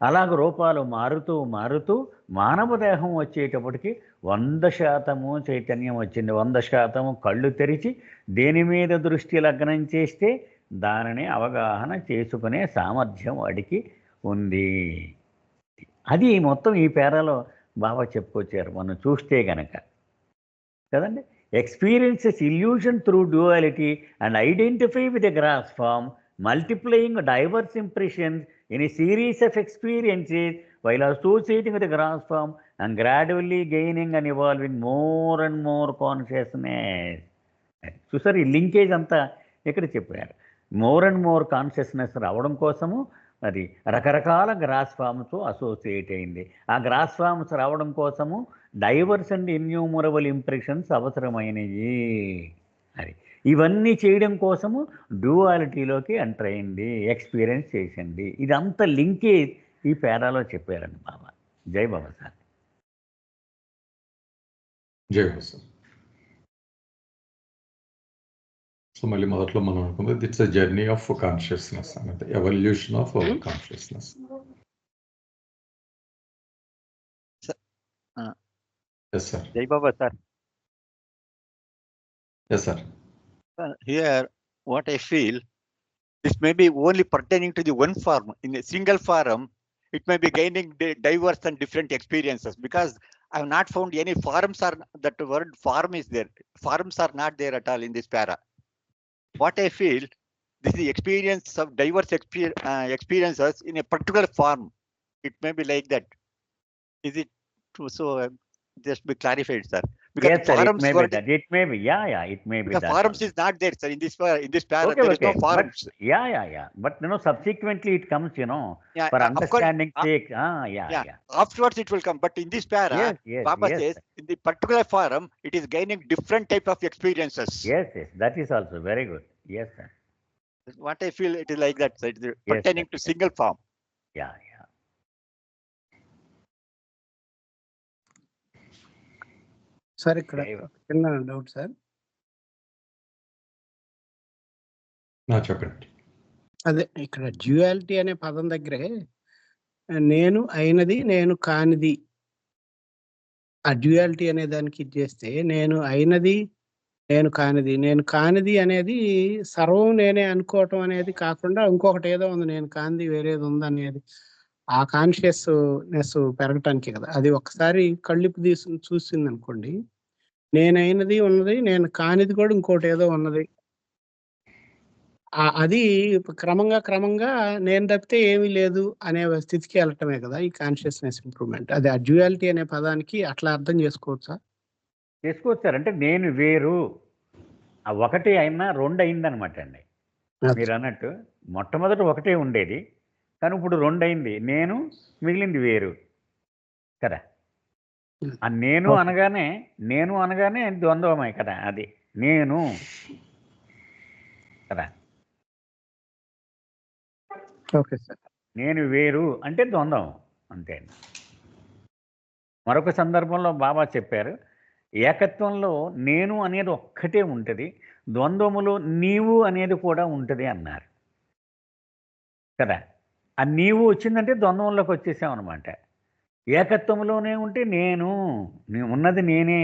Speaker 5: అలాగ రూపాలు మారుతూ మారుతూ మానవ దేహం వచ్చేటప్పటికి 100% చైతన్యం వచ్చింది. 100% కళ్ళు తెరిచి దేని మీద దృష్టి లగ్నం చేస్తే దానిని అవగాహన చేసుకునే సామర్థ్యం వాడికి ఉంది. అది మొత్తం ఈ పేరాలో బాగా చెప్పుకొచ్చారు మనం చూస్తే గనక కదండి. Experiences illusion through duality and identify with a gross form, multiplying diverse impressions in a series of experiences while associating with the gross form and gradually gaining and evolving more and more consciousness. చూసారు, ఈ linkage అంతా ఇక్కడ చెప్పారు. More and more consciousness రావడం కోసము అది రకరకాల gross ఫామ్స్తో associate అయింది. ఆ గ్రాస్ ఫామ్స్ రావడం కోసము డైవర్స్ అండ్ ఇన్యూమరబుల్ ఇంప్రెషన్స్ అవసరమైనవి. అది ఇవన్నీ చేయడం కోసము డ్యూయాలిటీలోకి ఎంటర్ అయింది, ఎక్స్పీరియన్స్ చేసింది. ఇదంతా లింకేజ్ ఈ పేరాలో చెప్పారండి బాబా. జై బాబా సార్.
Speaker 1: జై బాబా సార్. సో మళ్ళీ మొదట్లో మనం అనుకుంది it's a journey of consciousness అనేది, evolution of consciousness. Yes sir.
Speaker 6: జై Baba sir.
Speaker 1: Yes sir.
Speaker 6: Here, what I feel, this may be only pertaining to the one form. In a single form, it may be gaining diverse and different experiences, because I have not found any forms or that word form is there. Forms are not there at all in this para. What I feel, this is the experience of diverse experiences in a particular form. It may be like that. Is it true? So just be clarified, sir. Because
Speaker 5: yes, sir,
Speaker 6: forums
Speaker 5: it may be that. It may be, it may be
Speaker 6: because
Speaker 5: that.
Speaker 6: forums is not there, sir. In this para,
Speaker 5: okay,
Speaker 6: there is no forums.
Speaker 5: But, yeah. But subsequently it comes, for understanding sake.
Speaker 6: Afterwards it will come. But in this para, Baba says, in the particular forum, it is gaining different type of experiences.
Speaker 5: Yes, that is also very good. Yes, sir.
Speaker 6: What I feel, it is like that, sir. It is pertaining to single form.
Speaker 5: Yeah.
Speaker 2: Sir ఇక్కడ చిన్న doubt sir.
Speaker 1: చెప్పండి.
Speaker 2: అదే ఇక్కడ duality అనే పదం దగ్గరే నేను అయినది నేను కానిది, ఆ డ్యూయాలిటీ అనే దానికి ఇచ్చేస్తే నేను అయినది నేను కానిది అనేది సర్వం నేనే అనుకోవటం అనేది కాకుండా ఇంకొకటి ఏదో ఉంది, నేను కానిది వేరేది ఉంది అనేది ఆ కాన్షియస్నెస్ పెరగటానికి కదా. అది ఒకసారి కళ్ళిపు చూసింది అనుకోండి, నేనైనది ఉన్నది, నేను కానిది కూడా ఇంకోటి ఏదో ఉన్నది. అది క్రమంగా నేను తప్పితే ఏమీ లేదు అనే స్థితికి వెళ్ళటమే కదా ఈ కాన్షియస్నెస్ ఇంప్రూవ్మెంట్. అది ఆ డ్యూయాలిటీ అనే పదానికి అట్లా అర్థం చేసుకోవచ్చా?
Speaker 5: చేసుకోవచ్చు. అంటే నేను వేరు, ఆ ఒకటి అయినా 2 అయిందనమాట అండి. మీరు అన్నట్టు మొట్టమొదటి ఒకటే ఉండేది, కానీ ఇప్పుడు 2 అయింది. నేను మిగిలింది వేరు కదా. ఆ నేను అనగానే ద్వంద్వమే కదా, అది నేను కదా.
Speaker 2: Okay sir.
Speaker 5: నేను వేరు అంటే ద్వంద్వం అంతే. మరొక సందర్భంలో బాబా చెప్పారు, ఏకత్వంలో నేను అనేది ఒక్కటే ఉంటుంది, ద్వంద్వములో నీవు అనేది కూడా ఉంటుంది అన్నారు కదా. ఆ నీవు వచ్చిందంటే ద్వంద్వంలోకి వచ్చేసామన్నమాట. ఏకత్వంలోనే ఉంటే నేను ఉన్నది నేనే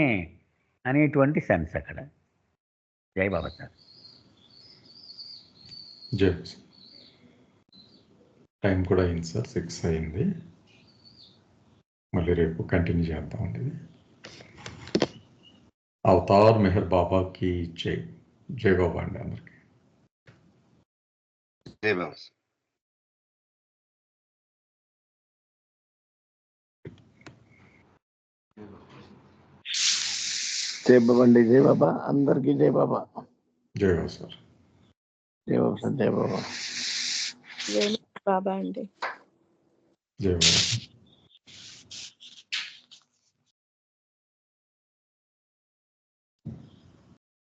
Speaker 5: అనేటువంటి సెన్స్ అక్కడ. జై బాబా సార్.
Speaker 1: జై టైం కూడా అయింది సార్, 6 అయింది. మళ్ళీ రేపు కంటిన్యూ చేద్దామండి. అవతార్ మెహర్ బాబాకి జై. జై బాబా అండి అందరికి.
Speaker 11: జై బాబా.
Speaker 12: జై బాబా అండి. జై బాబా అందరికి. జై బాబా.
Speaker 1: జై బాబా సార్.
Speaker 12: జై బాబా సార్. జై బాబా.
Speaker 13: జై బాబా అండి.
Speaker 1: జై బాబా.